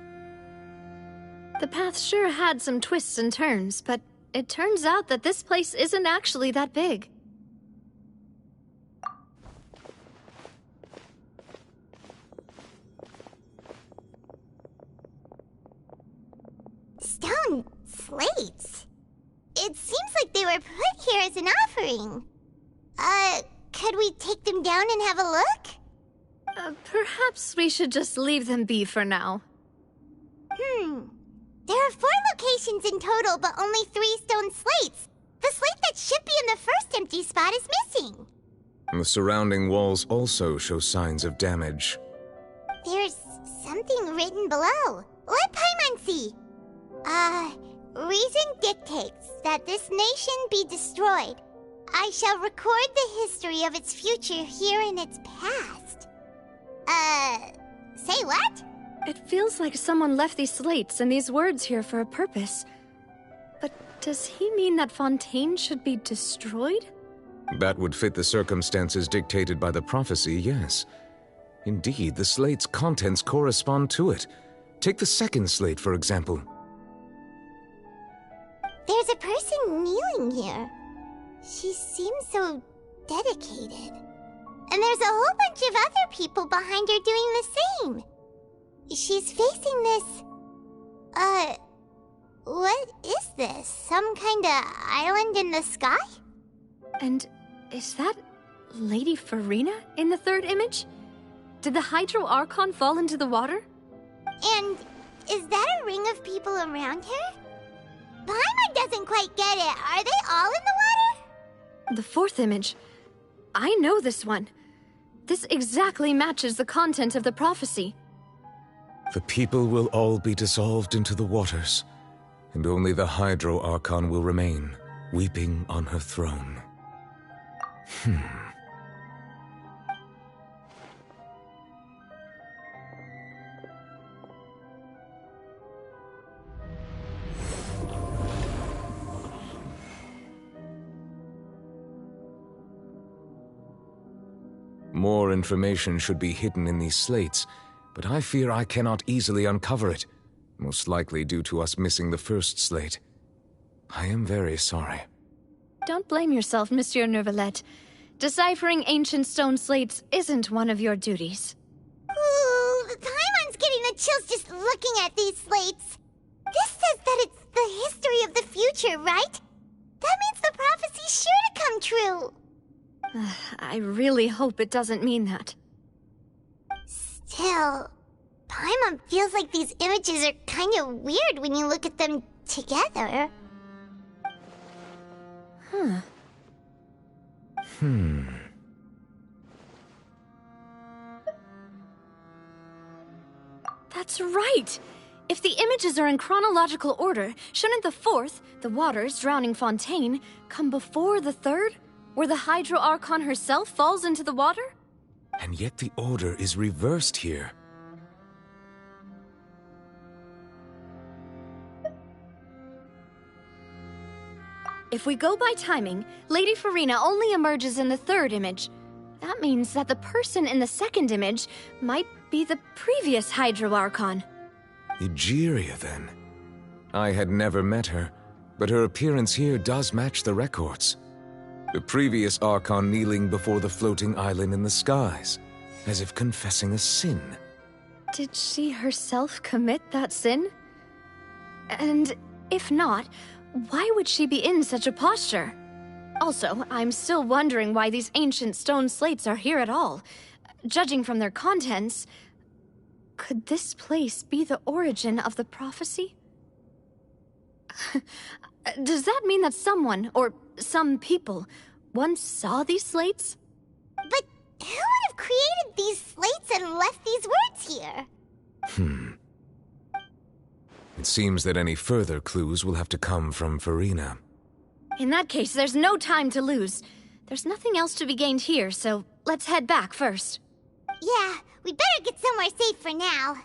The path sure had some twists and turns, but it turns out that this place isn't actually that big. Stone slates. It seems like they were put here as an offering. Could we take them down and have a look? Perhaps we should just leave them be for now. There are 4 locations in total, but only 3 stone slates. The slate that should be in the first empty spot is missing. The surrounding walls also show signs of damage. There's something written below. Let Paimon see. Reason dictates that this nation be destroyed. I shall record the history of its future here in its past. Say what? It feels like someone left these slates and these words here for a purpose. But does he mean that Fontaine should be destroyed? That would fit the circumstances dictated by the prophecy, yes. Indeed, the slate's contents correspond to it. Take the second slate, for example. There's a person kneeling here. She seems so dedicated. And there's a whole bunch of other people behind her doing the same. She's facing this... what is this? Some kind of island in the sky? And is that Lady Farina in the third image? Did the Hydro Archon fall into the water? And is that a ring of people around her? Paimon doesn't quite get it. Are they all in the water? The fourth image. I know this one. This exactly matches the content of the prophecy. The people will all be dissolved into the waters, and only the Hydro Archon will remain, weeping on her throne. More information should be hidden in these slates, but I fear I cannot easily uncover it, most likely due to us missing the first slate. I am very sorry. Don't blame yourself, Monsieur Neuvillette. Deciphering ancient stone slates isn't one of your duties. Ooh, Paimon's getting the chills just looking at these slates. This says that it's the history of the future, right? That means the prophecy's sure to come true. I really hope it doesn't mean that. Still, Paimon feels like these images are kind of weird when you look at them together. That's right! If the images are in chronological order, shouldn't the fourth, the waters drowning Fontaine, come before the third, where the Hydro Archon herself falls into the water? And yet the order is reversed here. If we go by timing, Lady Farina only emerges in the third image. That means that the person in the second image might be the previous Hydro Archon. Egeria, then. I had never met her, but her appearance here does match the records. The previous Archon kneeling before the floating island in the skies, as if confessing a sin. Did she herself commit that sin? And if not, why would she be in such a posture? Also, I'm still wondering why these ancient stone slates are here at all. Judging from their contents, could this place be the origin of the prophecy? Does that mean that someone, or some people, once saw these slates? But who would have created these slates and left these words here? It seems that any further clues will have to come from Farina. In that case, there's no time to lose. There's nothing else to be gained here, so let's head back first. Yeah, we better get somewhere safe for now.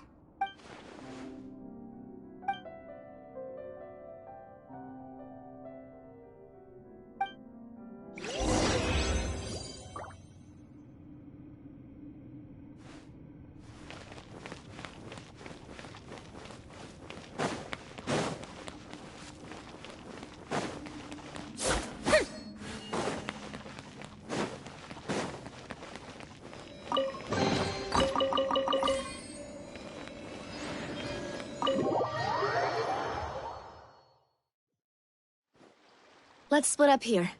Let's split up here.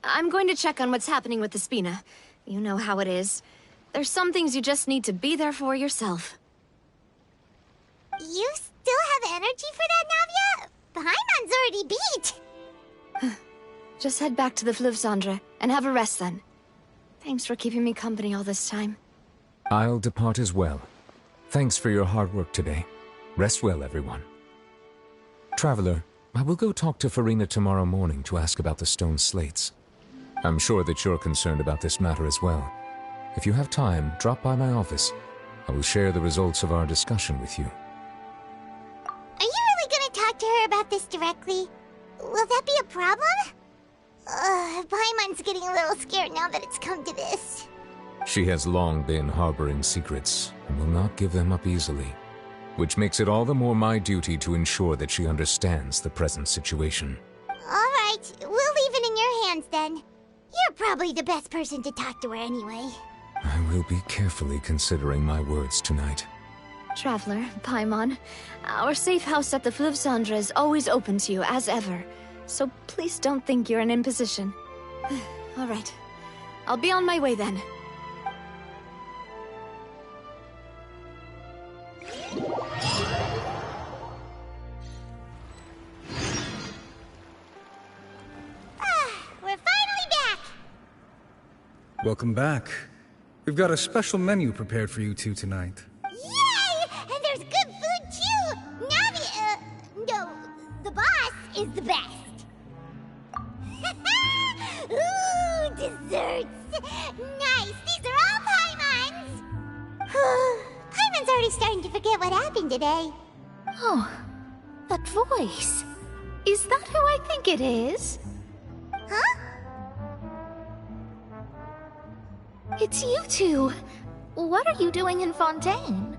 I'm going to check on what's happening with the Spina. You know how it is. There's some things you just need to be there for yourself. You still have energy for that, Navia? Paimon's already beat. Just head back to the Fluvsandre and have a rest then. Thanks for keeping me company all this time. I'll depart as well. Thanks for your hard work today. Rest well, everyone. Traveler, I will go talk to Farina tomorrow morning to ask about the stone slates. I'm sure that you're concerned about this matter as well. If you have time, drop by my office. I will share the results of our discussion with you. Are you really gonna talk to her about this directly? Will that be a problem? Paimon's getting a little scared now that it's come to this. She has long been harboring secrets and will not give them up easily, which makes it all the more my duty to ensure that she understands the present situation. Alright, we'll leave it in your hands then. You're probably the best person to talk to her anyway. I will be carefully considering my words tonight. Traveler, Paimon, our safe house at the Fluvsandre is always open to you, as ever. So please don't think you're an imposition. Alright, I'll be on my way then. We're finally back! Welcome back. We've got a special menu prepared for you two tonight. Yay! And there's good food too! Navi, no, the boss is the best. Ooh, desserts! Nice! These are all Paimon's! Paimon's already starting to forget what happened today. Oh, that voice. Is that who I think it is? Huh? It's you two. What are you doing in Fontaine?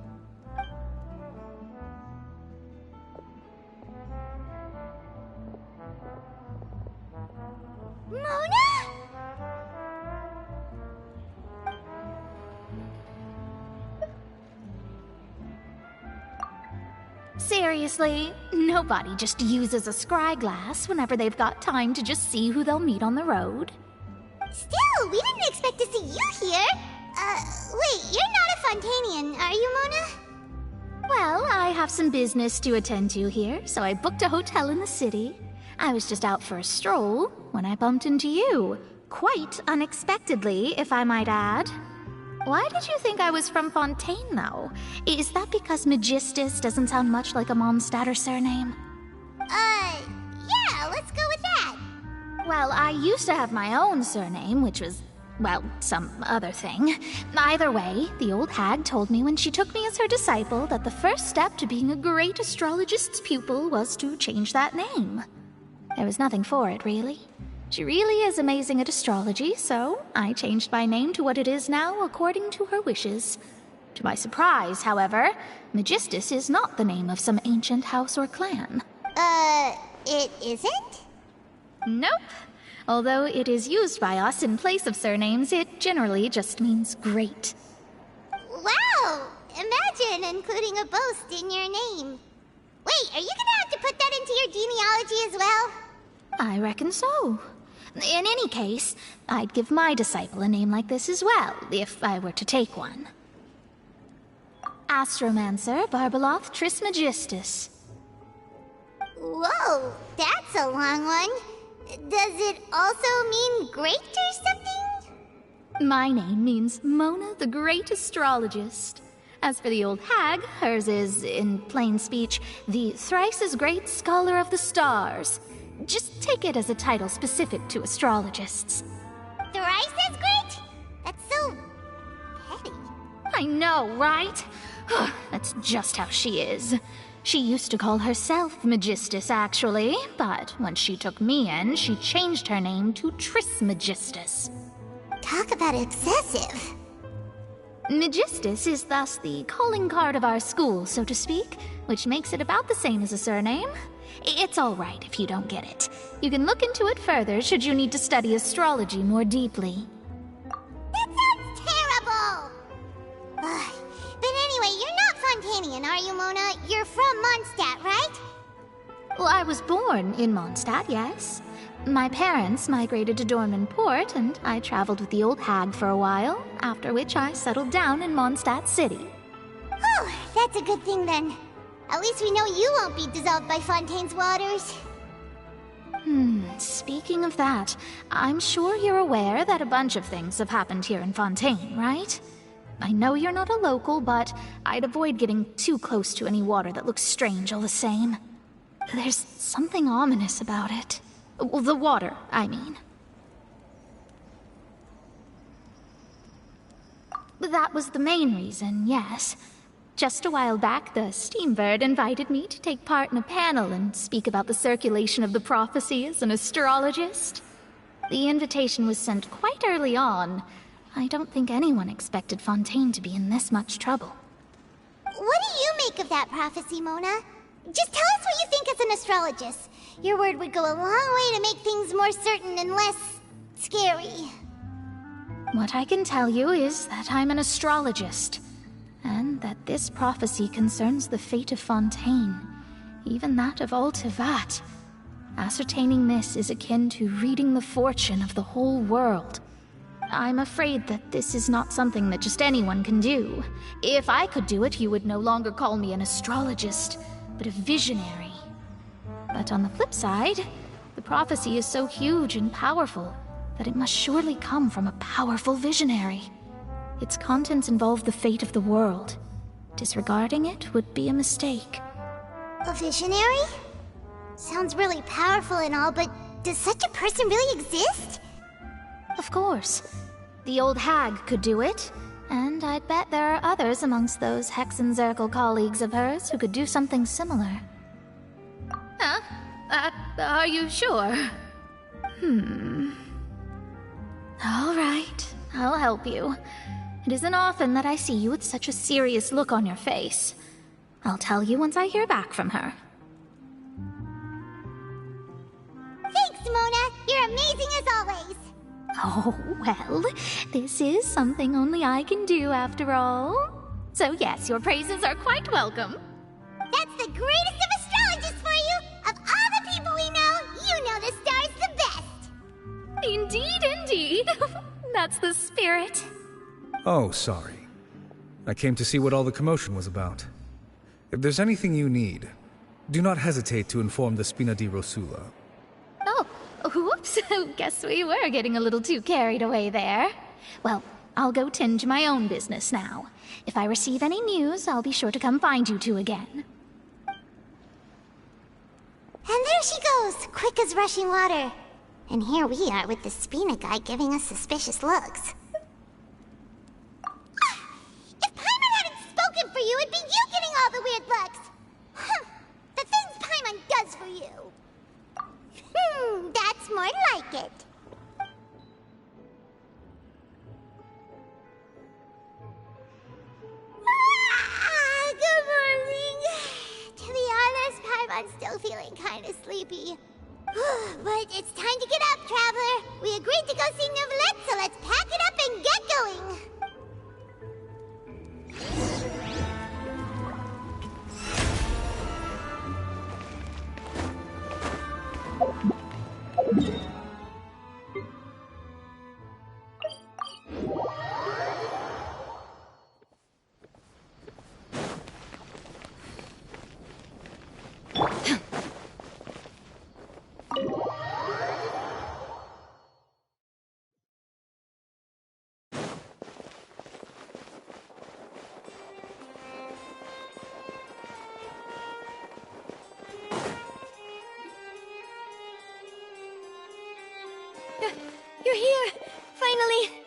Mona? Seriously, nobody just uses a scry glass whenever they've got time to just see who they'll meet on the road. Still, we didn't expect to see you here. Wait, you're not a Fontainian, are you, Mona? Well, I have some business to attend to here, so I booked a hotel in the city. I was just out for a stroll when I bumped into you. Quite unexpectedly, if I might add. Why did you think I was from Fontaine, though? Is that because Magistus doesn't sound much like a Mondstatter surname? Yeah, let's go with that. Well, I used to have my own surname, which was, well, some other thing. Either way, the old hag told me when she took me as her disciple that the first step to being a great astrologist's pupil was to change that name. There was nothing for it, really. She really is amazing at astrology, so I changed my name to what it is now according to her wishes. To my surprise, however, Magistus is not the name of some ancient house or clan. It isn't? Nope. Although it is used by us in place of surnames, it generally just means great. Wow! Imagine including a boast in your name. Wait, are you gonna have to put that into your genealogy as well? I reckon so. In any case, I'd give my disciple a name like this as well, if I were to take one. Astromancer Barbeloth Trismegistus. Whoa, that's a long one. Does it also mean great or something? My name means Mona the Great Astrologist. As for the old hag, hers is, in plain speech, the thrice-as-great Scholar of the Stars. Just take it as a title specific to astrologists. Thrice as great? That's so petty. I know, right? That's just how she is. She used to call herself Magistus, actually, but when she took me in, she changed her name to Trismegistus. Talk about excessive. Magistus is thus the calling card of our school, so to speak, which makes it about the same as a surname. It's all right if you don't get it. You can look into it further should you need to study astrology more deeply. That sounds terrible! But anyway, you're not Fontainian, are you, Mona? You're from Mondstadt, right? Well, I was born in Mondstadt, yes. My parents migrated to Dorman Port, and I traveled with the old hag for a while, after which I settled down in Mondstadt City. Oh, that's a good thing then. At least we know you won't be dissolved by Fontaine's waters. Speaking of that, I'm sure you're aware that a bunch of things have happened here in Fontaine, right? I know you're not a local, but I'd avoid getting too close to any water that looks strange all the same. There's something ominous about it. Well, the water, I mean. That was the main reason, yes. Just a while back, the Steambird invited me to take part in a panel and speak about the circulation of the prophecy as an astrologist. The invitation was sent quite early on. I don't think anyone expected Fontaine to be in this much trouble. What do you make of that prophecy, Mona? Just tell us what you think as an astrologist. Your word would go a long way to make things more certain and less scary. What I can tell you is that I'm an astrologist, and that this prophecy concerns the fate of Fontaine, even that of all Tevat. Ascertaining this is akin to reading the fortune of the whole world. I'm afraid that this is not something that just anyone can do. If I could do it, you would no longer call me an astrologist, but a visionary. But on the flip side, the prophecy is so huge and powerful that it must surely come from a powerful visionary. Its contents involve the fate of the world. Disregarding it would be a mistake. A visionary? Sounds really powerful and all, but does such a person really exist? Of course. The old hag could do it, and I'd bet there are others amongst those Hexenzirkel colleagues of hers who could do something similar. Huh? Are you sure? All right, I'll help you. It isn't often that I see you with such a serious look on your face. I'll tell you once I hear back from her. Thanks, Mona! You're amazing as always! Oh, well, this is something only I can do after all. So yes, your praises are quite welcome. That's the greatest of astrologists for you! Of all the people we know, you know the star's the best! Indeed, indeed. That's the spirit. Oh, sorry. I came to see what all the commotion was about. If there's anything you need, do not hesitate to inform the Spina di Rosula. Oh, whoops. Guess we were getting a little too carried away there. Well, I'll go tend to my own business now. If I receive any news, I'll be sure to come find you two again. And there she goes, quick as rushing water. And here we are with the Spina guy giving us suspicious looks. If Paimon hadn't spoken for you, it'd be you getting all the weird looks. The things Paimon does for you. sleepy. But it's time to get up, Traveler. We agreed to go see Neuvillette, so let's pack it up and get going. You're here! Finally!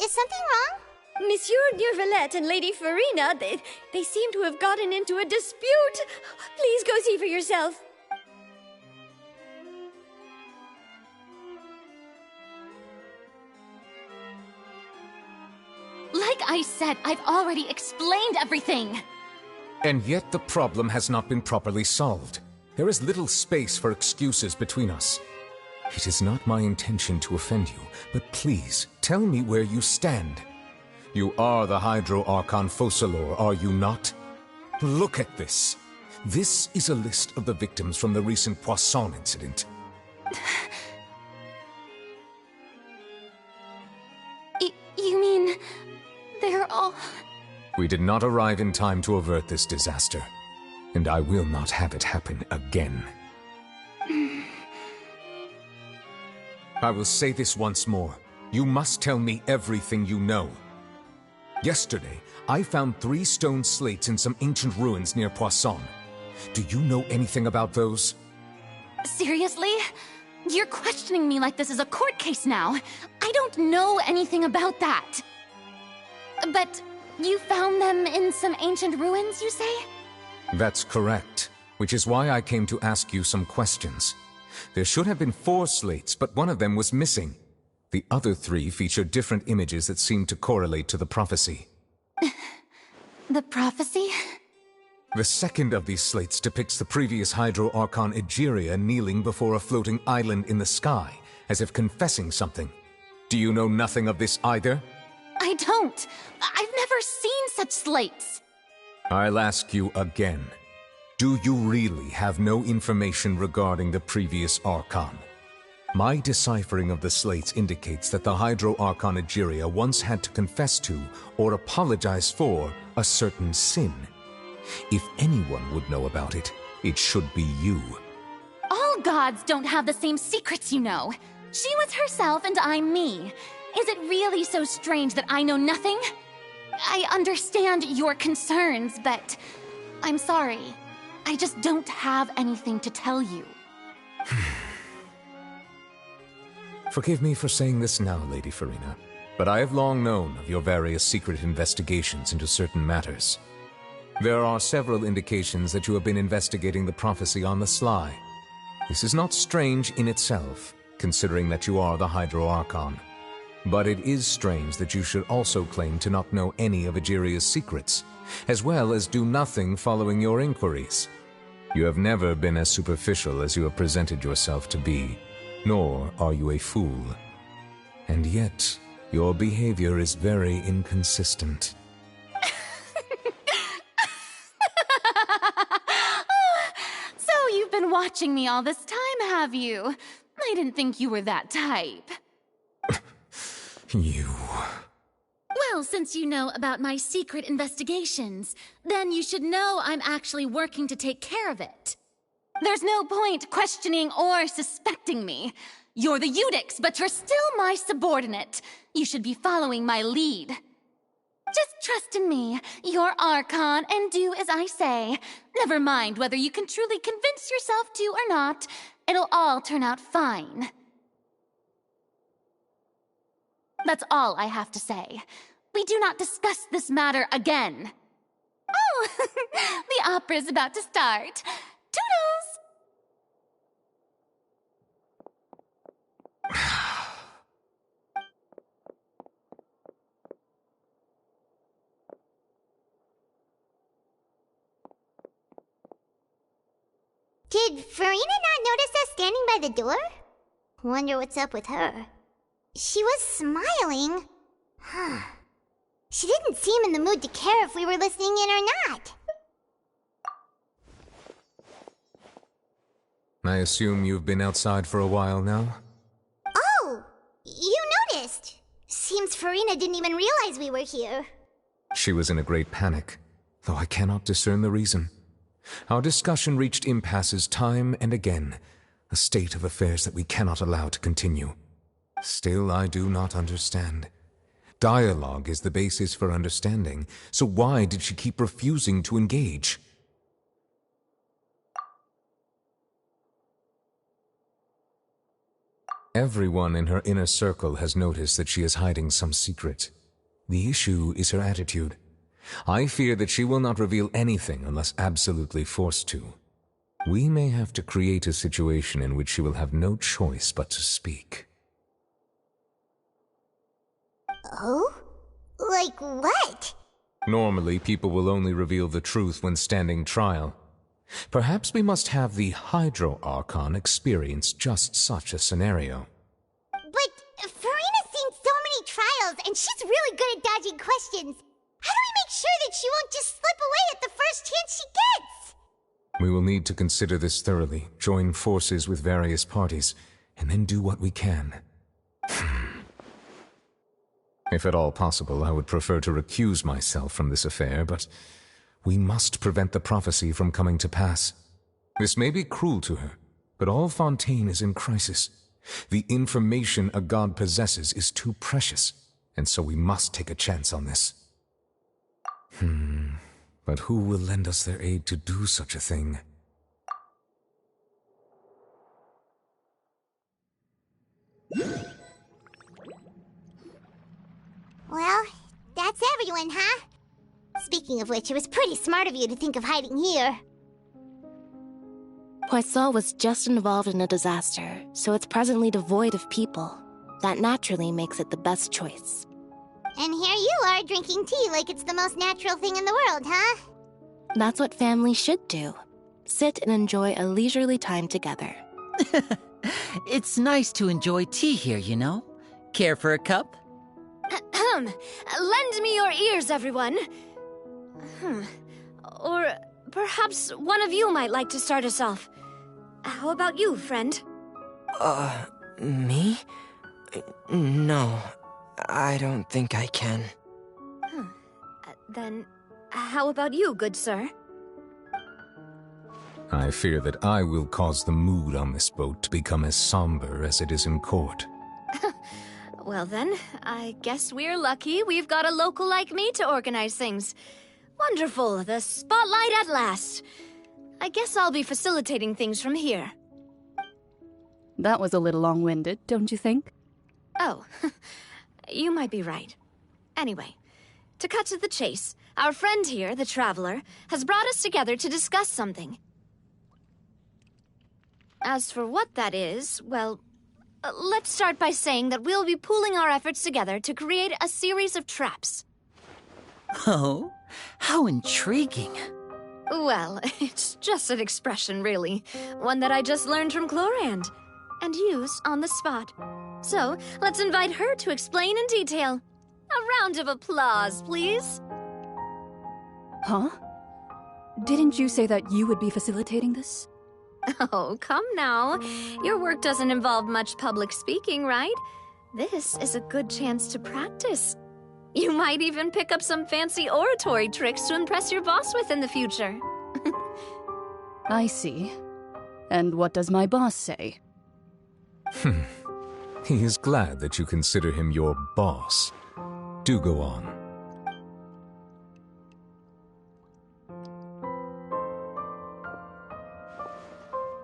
Is something wrong? Monsieur Neuvillette and Lady Farina, they seem to have gotten into a dispute. Please go see for yourself. Like I said, I've already explained everything. And yet the problem has not been properly solved. There is little space for excuses between us. It is not my intention to offend you, but please, tell me where you stand. You are the Hydro Archon Focalor, are you not? Look at this. This is a list of the victims from the recent Poisson incident. You mean... they're all... We did not arrive in time to avert this disaster, and I will not have it happen again. I will say this once more. You must tell me everything you know. Yesterday, I found 3 stone slates in some ancient ruins near Poisson. Do you know anything about those? Seriously? You're questioning me like this is a court case now. I don't know anything about that. But you found them in some ancient ruins, you say? That's correct, which is why I came to ask you some questions. There should have been 4 slates, but one of them was missing. The other 3 feature different images that seem to correlate to the prophecy. The prophecy? The second of these slates depicts the previous Hydro Archon Egeria kneeling before a floating island in the sky, as if confessing something. Do you know nothing of this either? I don't. I've never seen such slates. I'll ask you again. Do you really have no information regarding the previous Archon? My deciphering of the slates indicates that the Hydro Archon Egeria once had to confess to, or apologize for, a certain sin. If anyone would know about it, it should be you. All gods don't have the same secrets, you know. She was herself and I'm me. Is it really so strange that I know nothing? I understand your concerns, but I'm sorry. I just don't have anything to tell you. Forgive me for saying this now, Lady Farina, but I have long known of your various secret investigations into certain matters. There are several indications that you have been investigating the prophecy on the sly. This is not strange in itself, considering that you are the Hydro Archon. But it is strange that you should also claim to not know any of Egeria's secrets, as well as do nothing following your inquiries. You have never been as superficial as you have presented yourself to be, nor are you a fool. And yet, your behavior is very inconsistent. So you've been watching me all this time, have you? I didn't think you were that type. You... Well, since you know about my secret investigations, then you should know I'm actually working to take care of it. There's no point questioning or suspecting me. You're the Eudix, but you're still my subordinate. You should be following my lead. Just trust in me, you're Archon, and do as I say. Never mind whether you can truly convince yourself to or not. It'll all turn out fine. That's all I have to say. We do not discuss this matter again. Oh, the opera's about to start. Toodles! Did Farina not notice us standing by the door? Wonder what's up with her. She was smiling. Huh. She didn't seem in the mood to care if we were listening in or not. I assume you've been outside for a while now? Oh! You noticed! Seems Farina didn't even realize we were here. She was in a great panic, though I cannot discern the reason. Our discussion reached impasses time and again, a state of affairs that we cannot allow to continue. Still, I do not understand. Dialogue is the basis for understanding, so why did she keep refusing to engage? Everyone in her inner circle has noticed that she is hiding some secret. The issue is her attitude. I fear that she will not reveal anything unless absolutely forced to. We may have to create a situation in which she will have no choice but to speak. Oh? Like what? Normally, people will only reveal the truth when standing trial. Perhaps we must have the Hydro Archon experience just such a scenario. But Farina's seen so many trials, and she's really good at dodging questions. How do we make sure that she won't just slip away at the first chance she gets? We will need to consider this thoroughly, join forces with various parties, and then do what we can. If at all possible, I would prefer to recuse myself from this affair, but we must prevent the prophecy from coming to pass. This may be cruel to her, but all Fontaine is in crisis. The information a god possesses is too precious, and so we must take a chance on this. But who will lend us their aid to do such a thing? Well, that's everyone, huh? Speaking of which, it was pretty smart of you to think of hiding here. Poisson was just involved in a disaster, so it's presently devoid of people. That naturally makes it the best choice. And here you are drinking tea like it's the most natural thing in the world, huh? That's what family should do. Sit and enjoy a leisurely time together. It's nice to enjoy tea here, you know? Care for a cup? Lend me your ears, everyone. Or perhaps one of you might like to start us off. How about you, friend? Me? No, I don't think I can. Then, how about you, good sir? I fear that I will cause the mood on this boat to become as somber as it is in court. Well then, I guess we're lucky we've got a local like me to organize things. Wonderful, the spotlight at last. I guess I'll be facilitating things from here. That was a little long-winded, don't you think? Oh, you might be right. Anyway, to cut to the chase, our friend here, the Traveler, has brought us together to discuss something. As for what that is, well, let's start by saying that we'll be pooling our efforts together to create a series of traps. Oh, how intriguing. Well, it's just an expression, really. One that I just learned from Chlorand, and used on the spot. So, let's invite her to explain in detail. A round of applause, please. Huh? Didn't you say that you would be facilitating this? Oh, come now. Your work doesn't involve much public speaking, right? This is a good chance to practice. You might even pick up some fancy oratory tricks to impress your boss with in the future. I see. And what does my boss say? He is glad that you consider him your boss. Do go on.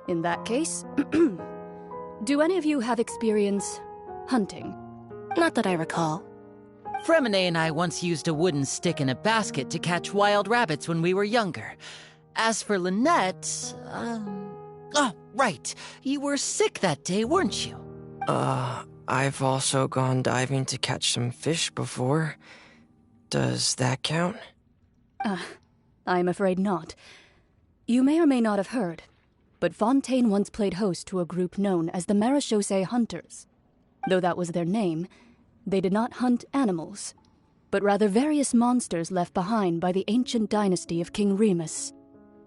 In that case, do any of you have experience hunting? Not that I recall. Fremine and I once used a wooden stick in a basket to catch wild rabbits when we were younger. As for Lynette, oh, right. You were sick that day, weren't you? I've also gone diving to catch some fish before. Does that count? I'm afraid not. You may or may not have heard. but Fontaine once played host to a group known as the Marechaussee Hunters. Though that was their name, they did not hunt animals, but rather various monsters left behind by the ancient dynasty of King Remus.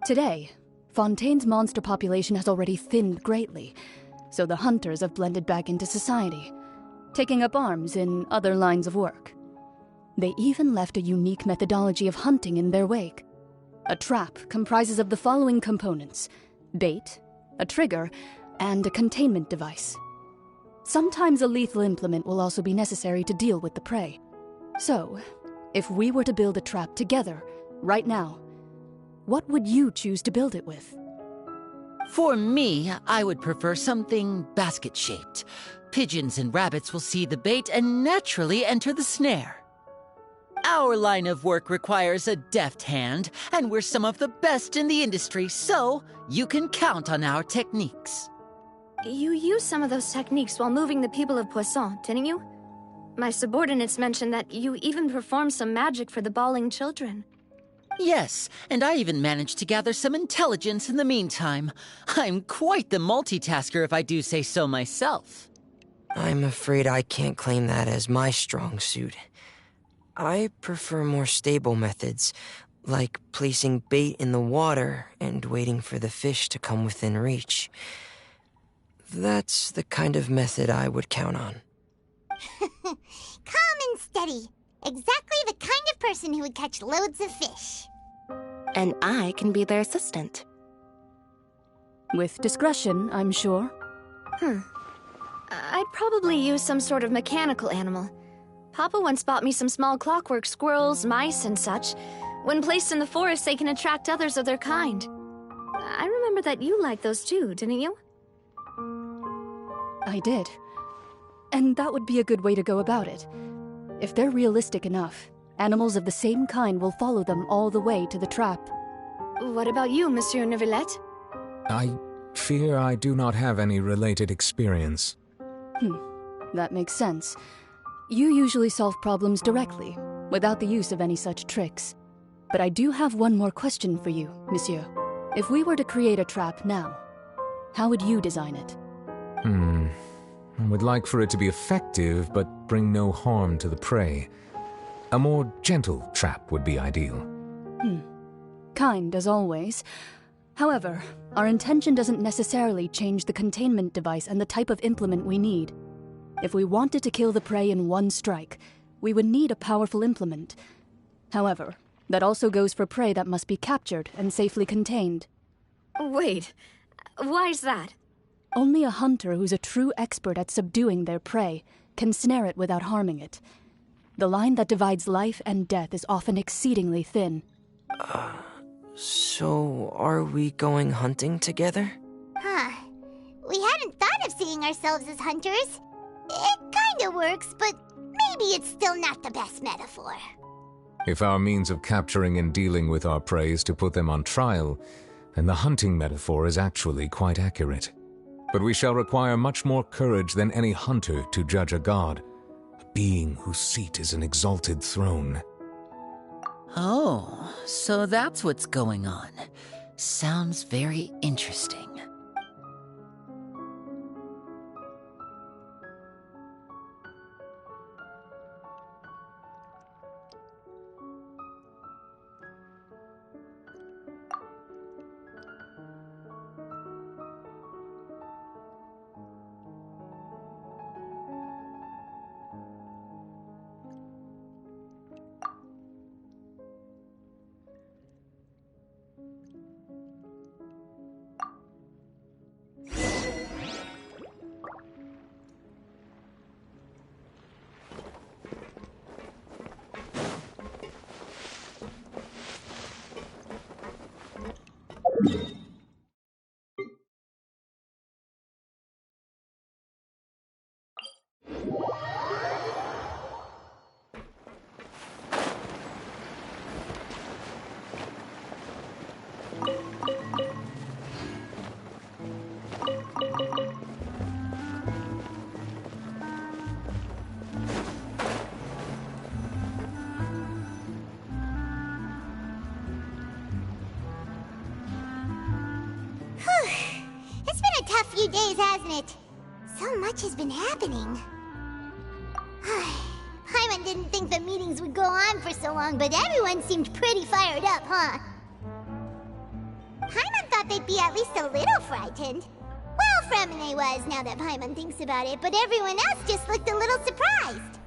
Today, Fontaine's monster population has already thinned greatly, so the hunters have blended back into society, taking up arms in other lines of work. They even left a unique methodology of hunting in their wake. A trap comprises of the following components: bait, a trigger, and a containment device. Sometimes a lethal implement will also be necessary to deal with the prey. So, if we were to build a trap together, right now, what would you choose to build it with? For me, I would prefer something basket-shaped. Pigeons and rabbits will see the bait and naturally enter the snare. Our line of work requires a deft hand, and we're some of the best in the industry, so you can count on our techniques. You used some of those techniques while moving the people of Poisson, didn't you? My subordinates mentioned that you even performed some magic for the bawling children. Yes, and I even managed to gather some intelligence in the meantime. I'm quite the multitasker if I do say so myself. I'm afraid I can't claim that as my strong suit. I prefer more stable methods, like placing bait in the water and waiting for the fish to come within reach. That's the kind of method I would count on. Calm and steady. Exactly the kind of person who would catch loads of fish. And I can be their assistant. With discretion, I'm sure. I'd probably use some sort of mechanical animal. Papa once bought me some small clockwork squirrels, mice, and such. When placed in the forest, they can attract others of their kind. I remember that you liked those too, didn't you? I did. And that would be a good way to go about it. If they're realistic enough, animals of the same kind will follow them all the way to the trap. What about you, Monsieur Neuvillette? I fear I do not have any related experience. That makes sense. You usually solve problems directly, without the use of any such tricks. But I do have one more question for you, Monsieur. If we were to create a trap now, how would you design it? I would like for it to be effective, but bring no harm to the prey. A more gentle trap would be ideal. Kind, as always. However, our intention doesn't necessarily change the containment device and the type of implement we need. If we wanted to kill the prey in one strike, we would need a powerful implement. However, that also goes for prey that must be captured and safely contained. Wait, why's that? Only a hunter who's a true expert at subduing their prey can snare it without harming it. The line that divides life and death is often exceedingly thin. So are we going hunting together? We hadn't thought of seeing ourselves as hunters. It kinda works, but maybe it's still not the best metaphor. If our means of capturing and dealing with our prey is to put them on trial, then the hunting metaphor is actually quite accurate. But we shall require much more courage than any hunter to judge a god, a being whose seat is an exalted throne. Oh, so that's what's going on. Sounds very interesting. few days, hasn't it? So much has been happening. Paimon didn't think the meetings would go on for so long, but everyone seemed pretty fired up, huh? Paimon thought they'd be at least a little frightened. Well, Fremine was, now that Paimon thinks about it, but everyone else just looked a little surprised.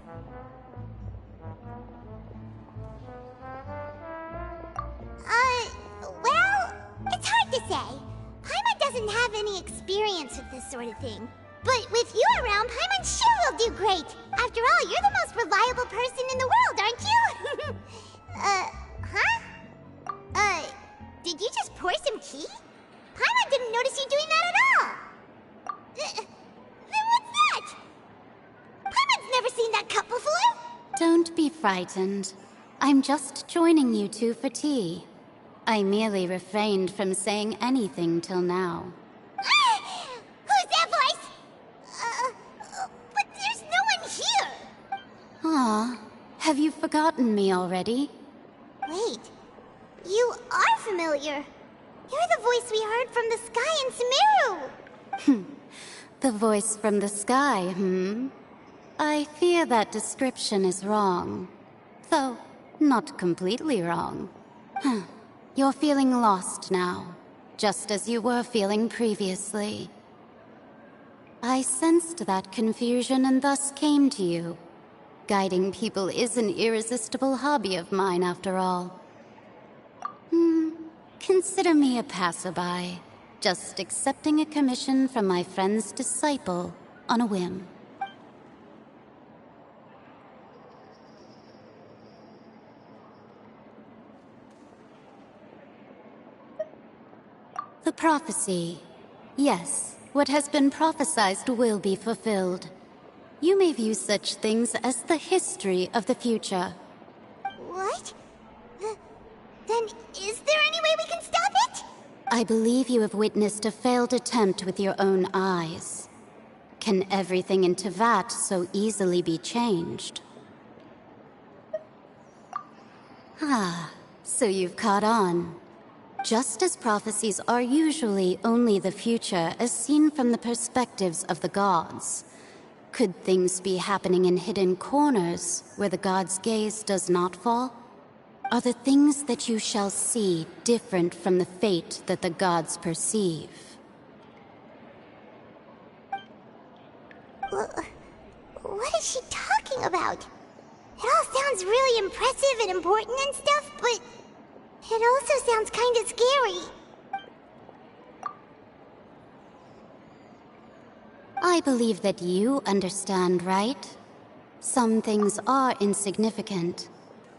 Well, it's hard to say. Paimon doesn't have any experience with this sort of thing. But with you around, Paimon sure will do great. After all, you're the most reliable person in the world, aren't you? Did you just pour some tea? Paimon didn't notice you doing that at all. Then what's that? Paimon's never seen that cup before. Don't be frightened. I'm just joining you two for tea. I merely refrained from saying anything till now. Who's that voice? But there's no one here. Ah, have you forgotten me already? Wait, you are familiar. You're the voice we heard from the sky in Sumeru. The voice from the sky, I fear that description is wrong. Though, not completely wrong. You're feeling lost now, just as you were feeling previously. I sensed that confusion and thus came to you. Guiding people is an irresistible hobby of mine, after all. Consider me a passerby, just accepting a commission from my friend's disciple on a whim. The prophecy. Yes, what has been prophesied will be fulfilled. You may view such things as the history of the future. What? Then is there any way we can stop it? I believe you have witnessed a failed attempt with your own eyes. Can everything in Teyvat so easily be changed? So you've caught on. Just as prophecies are usually only the future as seen from the perspectives of the gods, could things be happening in hidden corners where the gods' gaze does not fall? Are the things that you shall see different from the fate that the gods perceive? What is she talking about? It all sounds really impressive and important and stuff, but it also sounds kind of scary. I believe that you understand, right? Some things are insignificant,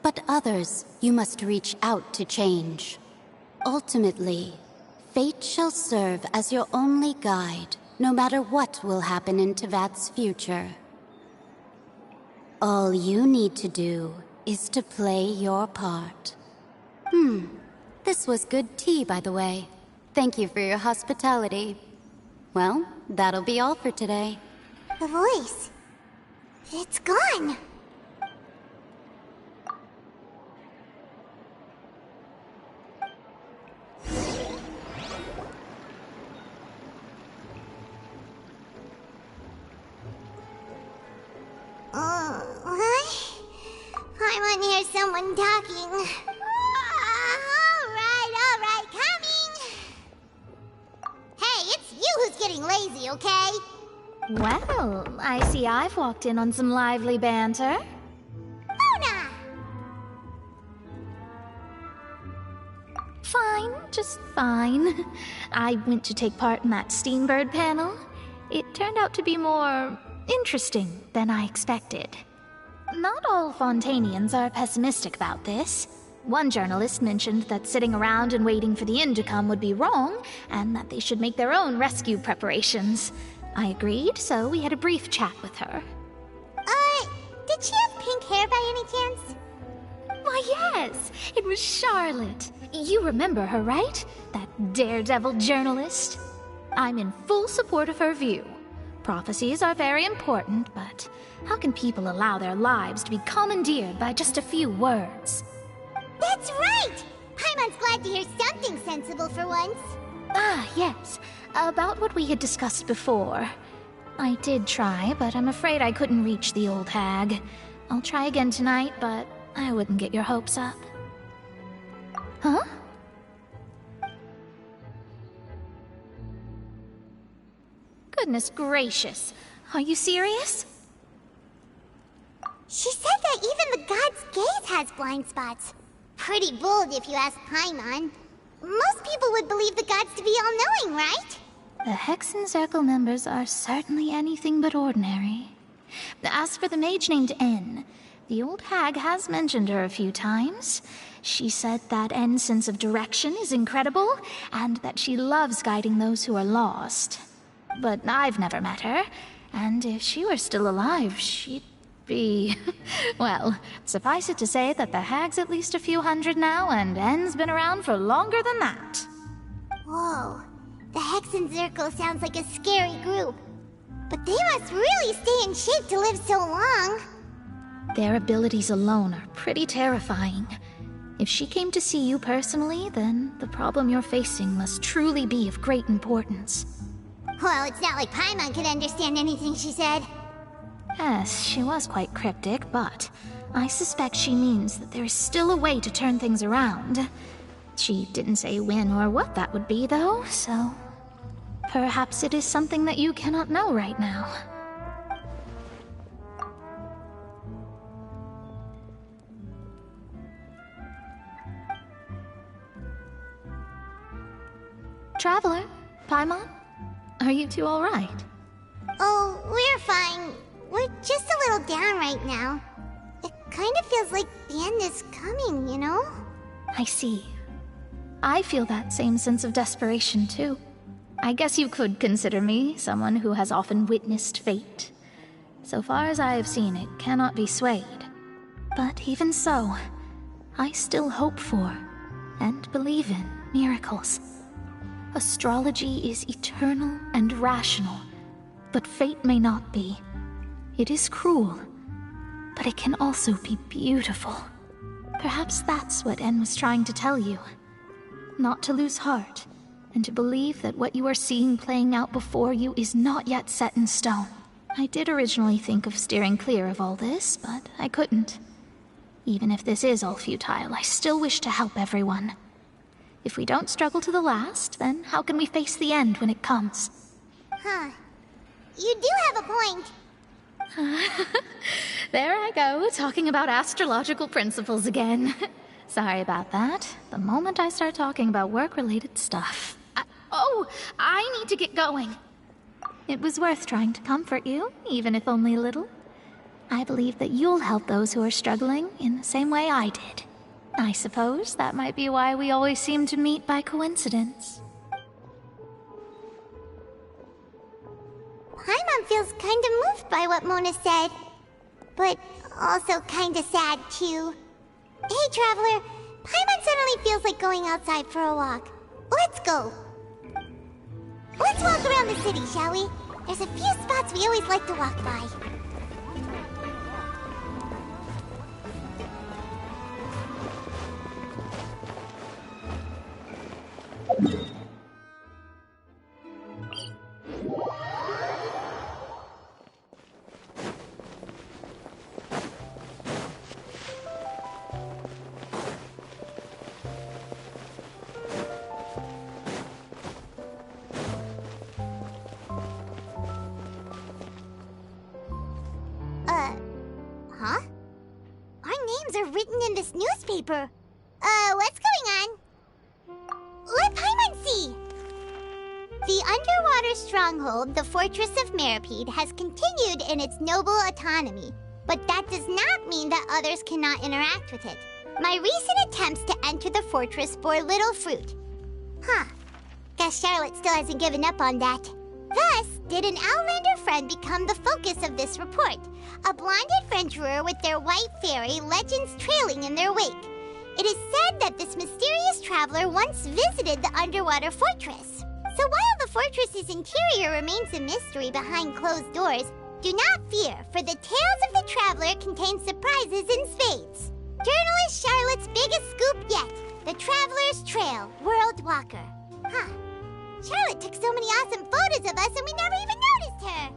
but others you must reach out to change. Ultimately, fate shall serve as your only guide, no matter what will happen in Teyvat's future. All you need to do is to play your part. This was good tea, by the way. Thank you for your hospitality. Well, that'll be all for today. The voice. It's gone. What? I want to hear someone talking. All right, coming. Hey, it's you who's getting lazy, okay? Well, I see I've walked in on some lively banter. Luna! Fine, just fine. I went to take part in that Steambird panel. It turned out to be more interesting than I expected. Not all Fontainians are pessimistic about this. One journalist mentioned that sitting around and waiting for the end to come would be wrong, and that they should make their own rescue preparations. I agreed, so we had a brief chat with her. Did she have pink hair by any chance? Why, yes! It was Charlotte. You remember her, right? That daredevil journalist? I'm in full support of her view. Prophecies are very important, but how can people allow their lives to be commandeered by just a few words? That's right! Paimon's glad to hear something sensible for once. Ah, yes. About what we had discussed before. I did try, but I'm afraid I couldn't reach the old hag. I'll try again tonight, but I wouldn't get your hopes up. Huh? Goodness gracious. Are you serious? She said that even the god's gaze has blind spots. Pretty bold if you ask Paimon. Most people would believe the gods to be all-knowing, right? The Hexen Circle members are certainly anything but ordinary. As for the mage named N, the old hag has mentioned her a few times. She said that N's sense of direction is incredible, and that she loves guiding those who are lost. But I've never met her, and if she were still alive, she'd be... Well, suffice it to say that the hag's at least a few hundred now, and N's been around for longer than that. Whoa. The Hexen Circle sounds like a scary group. But they must really stay in shape to live so long. Their abilities alone are pretty terrifying. If she came to see you personally, then the problem you're facing must truly be of great importance. Well, it's not like Paimon could understand anything she said. Yes, she was quite cryptic, but I suspect she means that there is still a way to turn things around. She didn't say when or what that would be, though, so... Perhaps it is something that you cannot know right now. Traveler, Paimon, are you two all right? Oh, we're fine. We're just a little down right now. It kind of feels like the end is coming, you know? I see. I feel that same sense of desperation, too. I guess you could consider me someone who has often witnessed fate. So far as I have seen, it cannot be swayed. But even so, I still hope for, and believe in, miracles. Astrology is eternal and rational, but fate may not be. It is cruel, but it can also be beautiful. Perhaps that's what En was trying to tell you. Not to lose heart, and to believe that what you are seeing playing out before you is not yet set in stone. I did originally think of steering clear of all this, but I couldn't. Even if this is all futile, I still wish to help everyone. If we don't struggle to the last, then how can we face the end when it comes? Huh. You do have a point. There I go, talking about astrological principles again. Sorry about that. The moment I start talking about work-related stuff... I need to get going. It was worth trying to comfort you, even if only a little. I believe that you'll help those who are struggling in the same way I did. I suppose that might be why we always seem to meet by coincidence. Paimon feels kind of moved by what Mona said. But also kind of sad, too. Hey, Traveler. Paimon suddenly feels like going outside for a walk. Let's go. Let's walk around the city, shall we? There's a few spots we always like to walk by. Huh? Our names are written in this newspaper. What's going on? Let Paimon see! The underwater stronghold, the Fortress of Meripede, has continued in its noble autonomy, but that does not mean that others cannot interact with it. My recent attempts to enter the fortress bore little fruit. Huh. Guess Charlotte still hasn't given up on that. Thus, did an Outlander friend become the focus of this report, a blonde adventurer with their white fairy legends trailing in their wake. It is said that this mysterious traveler once visited the underwater fortress. So while the fortress's interior remains a mystery behind closed doors, do not fear, for the tales of the traveler contain surprises in spades. Journalist Charlotte's biggest scoop yet, the Traveler's Trail, World Walker. Huh. Charlotte took so many awesome photos of us and we never even noticed her.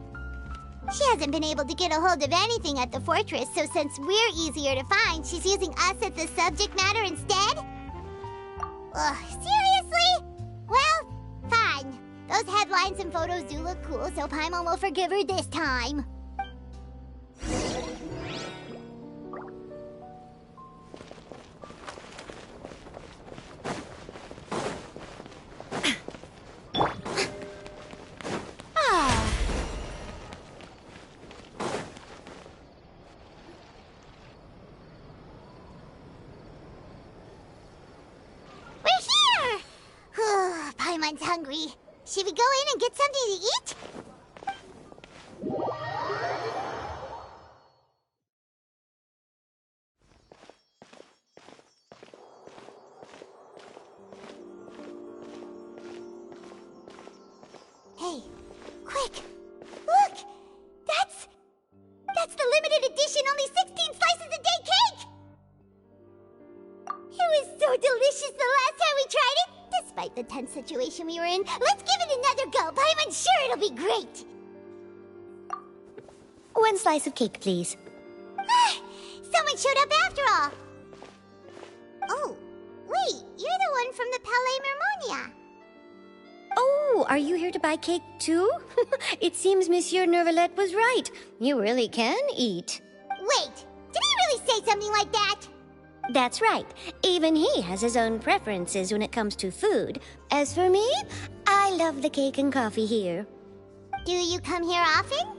She hasn't been able to get a hold of anything at the fortress, so since we're easier to find, she's using us as the subject matter instead? Ugh, seriously? Well, fine. Those headlines and photos do look cool, so Paimon will forgive her this time. Paimon's hungry. Should we go in and get something to eat? Hey, quick! Look! That's the limited edition only 16 slices a day cake! It was so delicious the last time we tried it! Despite the tense situation we were in, let's give it another go. I'm sure it'll be great. 1 slice of cake, please. Someone showed up after all. Oh, wait, you're the one from the Palais Mermonia. Oh, are you here to buy cake too? It seems Monsieur Nervalet was right. You really can eat. Wait, did he really say something like that? That's right. Even he has his own preferences when it comes to food. As for me, I love the cake and coffee here. Do you come here often?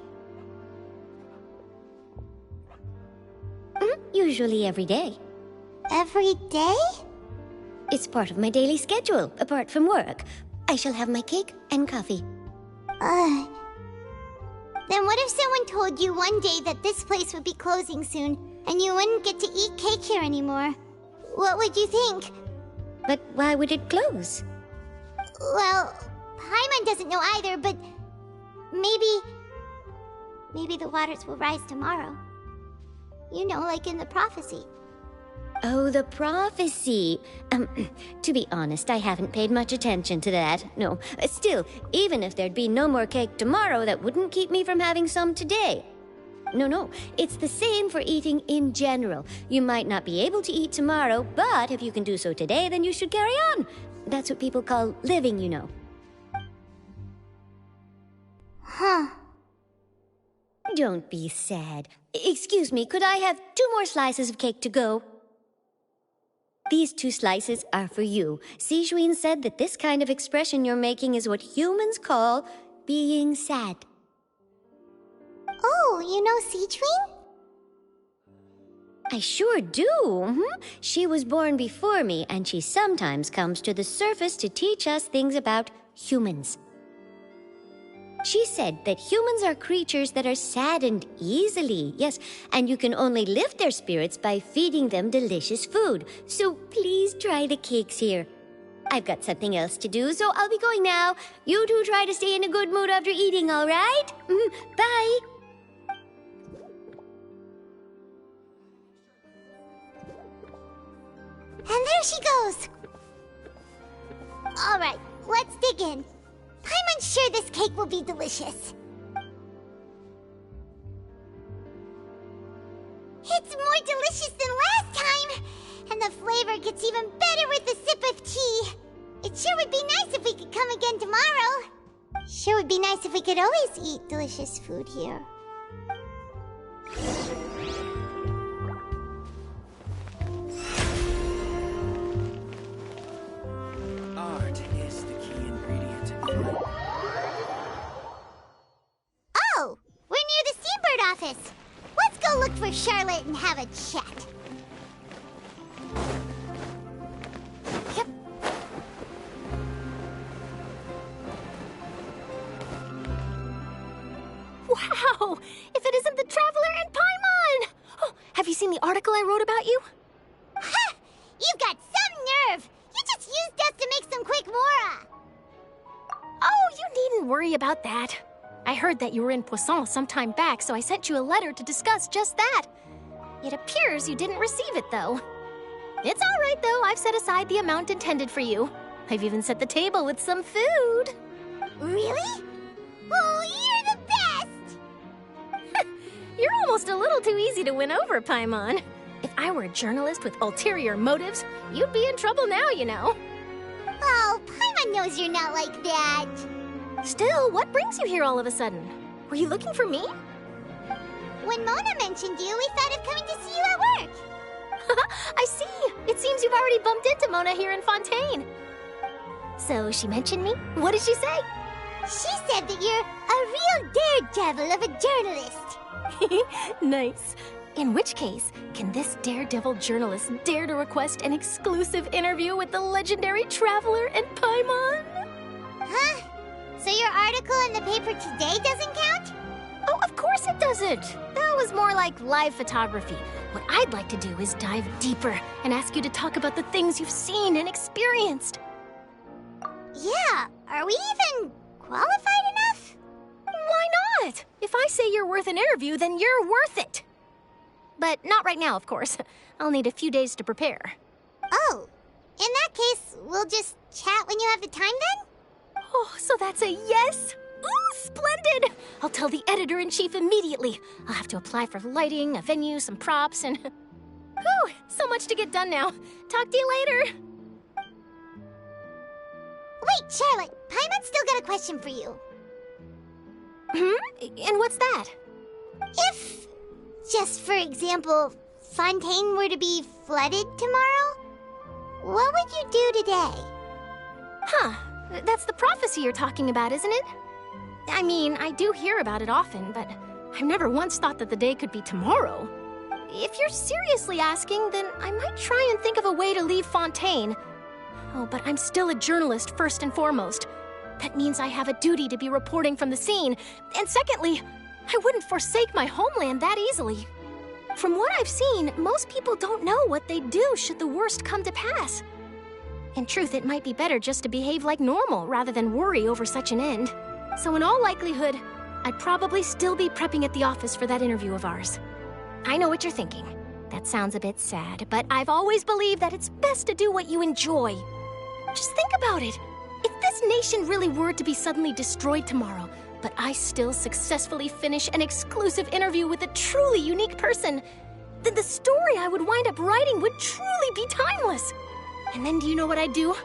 Usually every day. Every day? It's part of my daily schedule, apart from work. I shall have my cake and coffee. Then what if someone told you one day that this place would be closing soon, and you wouldn't get to eat cake here anymore? What would you think? But why would it close? Well, Paimon doesn't know either, but maybe the waters will rise tomorrow. You know, like in the prophecy. Oh, the prophecy. To be honest, I haven't paid much attention to that. No, still, even if there'd be no more cake tomorrow, that wouldn't keep me from having some today. No, it's the same for eating in general. You might not be able to eat tomorrow, but if you can do so today, then you should carry on. That's what people call living, you know. Huh. Don't be sad. Excuse me, could I have 2 more slices of cake to go? These 2 slices are for you. Sijuin said that this kind of expression you're making is what humans call being sad. Oh, you know Sijuin? I sure do. She was born before me, and she sometimes comes to the surface to teach us things about humans. She said that humans are creatures that are saddened easily, yes, and you can only lift their spirits by feeding them delicious food. So please try the cakes here. I've got something else to do, so I'll be going now. You two try to stay in a good mood after eating, all right? Bye. And there she goes. All right, let's dig in. I'm sure this cake will be delicious. It's more delicious than last time, and the flavor gets even better with a sip of tea. It sure would be nice if we could come again tomorrow. Sure would be nice if we could always eat delicious food here. Art is the key ingredient. Oh, we're near the Seabird office. Let's go look for Charlotte and have a chat. Yep. Wow! If it isn't the Traveler and Paimon! Oh, have you seen the article I wrote about you? Ha! You've got some nerve! You just used us to make some quick mora! Oh, you needn't worry about that. I heard that you were in Poisson some time back, so I sent you a letter to discuss just that. It appears you didn't receive it, though. It's all right, though. I've set aside the amount intended for you. I've even set the table with some food. Really? Oh, you're the best! You're almost a little too easy to win over, Paimon. If I were a journalist with ulterior motives, you'd be in trouble now, you know. Oh, Paimon knows you're not like that. Still, what brings you here all of a sudden? Were you looking for me? When Mona mentioned you, we thought of coming to see you at work. I see. It seems you've already bumped into Mona here in Fontaine. So she mentioned me? What did she say? She said that you're a real daredevil of a journalist. Nice. In which case, can this daredevil journalist dare to request an exclusive interview with the legendary traveler and Paimon? Huh? So your article in the paper today doesn't count? Oh, of course it doesn't. That was more like live photography. What I'd like to do is dive deeper and ask you to talk about the things you've seen and experienced. Yeah, are we even qualified enough? Why not? If I say you're worth an interview, then you're worth it. But not right now, of course. I'll need a few days to prepare. Oh, in that case, we'll just chat when you have the time then? Oh, so that's a yes? Ooh, splendid! I'll tell the editor-in-chief immediately. I'll have to apply for lighting, a venue, some props, and... Whew, so much to get done now. Talk to you later. Wait, Charlotte, Paimon's still got a question for you. And what's that? If, just for example, Fontaine were to be flooded tomorrow, what would you do today? Huh, that's the prophecy you're talking about, isn't it? I mean, I do hear about it often, but I've never once thought that the day could be tomorrow. If you're seriously asking, then I might try and think of a way to leave Fontaine. Oh, but I'm still a journalist first and foremost. That means I have a duty to be reporting from the scene. And secondly, I wouldn't forsake my homeland that easily. From what I've seen, most people don't know what they'd do should the worst come to pass. In truth, it might be better just to behave like normal rather than worry over such an end. So in all likelihood, I'd probably still be prepping at the office for that interview of ours. I know what you're thinking. That sounds a bit sad, but I've always believed that it's best to do what you enjoy. Just think about it. If this nation really were to be suddenly destroyed tomorrow, but I still successfully finish an exclusive interview with a truly unique person, then the story I would wind up writing would truly be timeless. And then do you know what I'd do?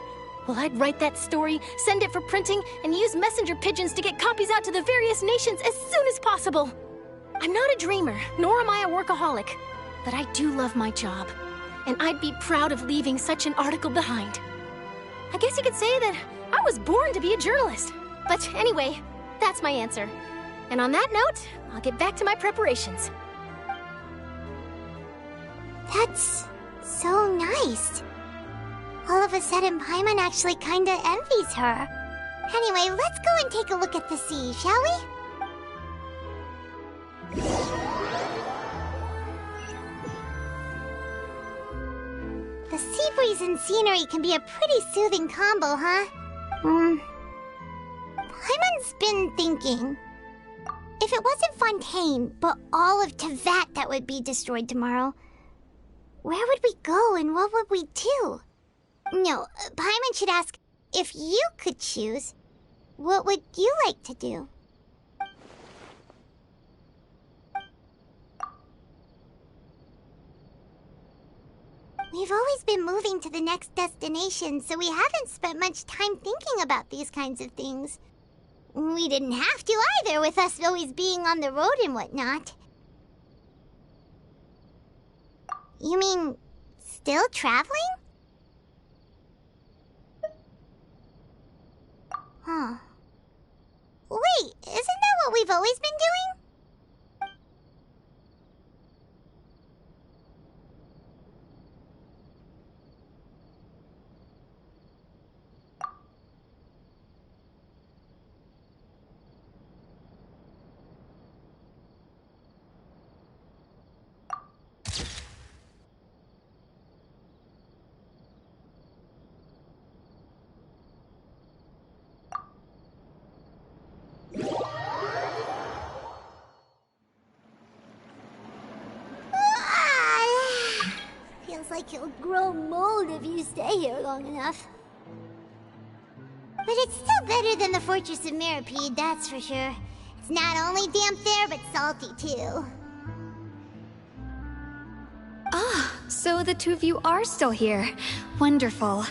Well, I'd write that story, send it for printing, and use messenger pigeons to get copies out to the various nations as soon as possible. I'm not a dreamer, nor am I a workaholic, but I do love my job, and I'd be proud of leaving such an article behind. I guess you could say that I was born to be a journalist. But anyway, that's my answer. And on that note, I'll get back to my preparations. That's so nice. All of a sudden, Paimon actually kinda envies her. Anyway, let's go and take a look at the sea, shall we? The sea breeze and scenery can be a pretty soothing combo, huh? Paimon's been thinking. If it wasn't Fontaine, but all of Tevat that would be destroyed tomorrow, where would we go and what would we do? No, Paimon should ask, if you could choose, what would you like to do? We've always been moving to the next destination, so we haven't spent much time thinking about these kinds of things. We didn't have to either, with us always being on the road and whatnot. You mean, still traveling? Huh. Wait, isn't that what we've always been doing? Feels like you'll grow mold if you stay here long enough. But it's still better than the Fortress of Mirapede, that's for sure. It's not only damp there, but salty too. Ah, so the two of you are still here. Wonderful.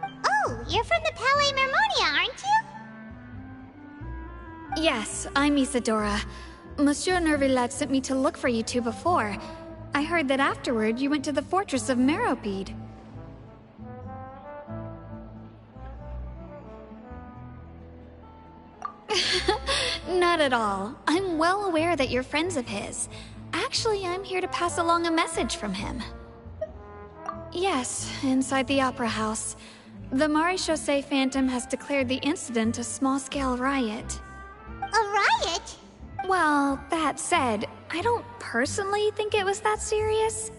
Oh, you're from the Palais Mermonia, aren't you? Yes, I'm Isadora. Monsieur Nervillet sent me to look for you two before. I heard that afterward you went to the Fortress of Mirapede. Not at all. I'm well aware that you're friends of his. Actually, I'm here to pass along a message from him. Yes, inside the Opera House. The Maréchaussée Phantom has declared the incident a small-scale riot. A riot? Well, that said, I don't personally think it was that serious.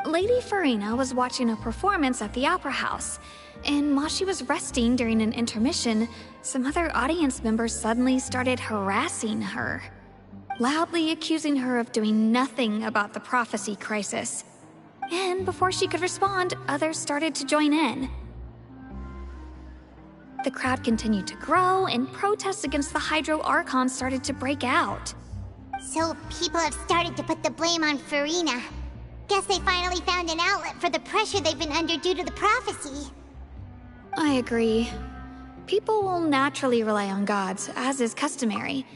Lady Farina was watching a performance at the Opera House, and while she was resting during an intermission, some other audience members suddenly started harassing her, loudly accusing her of doing nothing about the prophecy crisis. And before she could respond, others started to join in. The crowd continued to grow, and protests against the Hydro Archon started to break out. So people have started to put the blame on Farina. Guess they finally found an outlet for the pressure they've been under due to the prophecy. I agree. People will naturally rely on gods, as is customary.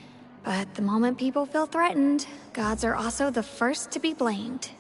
But the moment people feel threatened, gods are also the first to be blamed.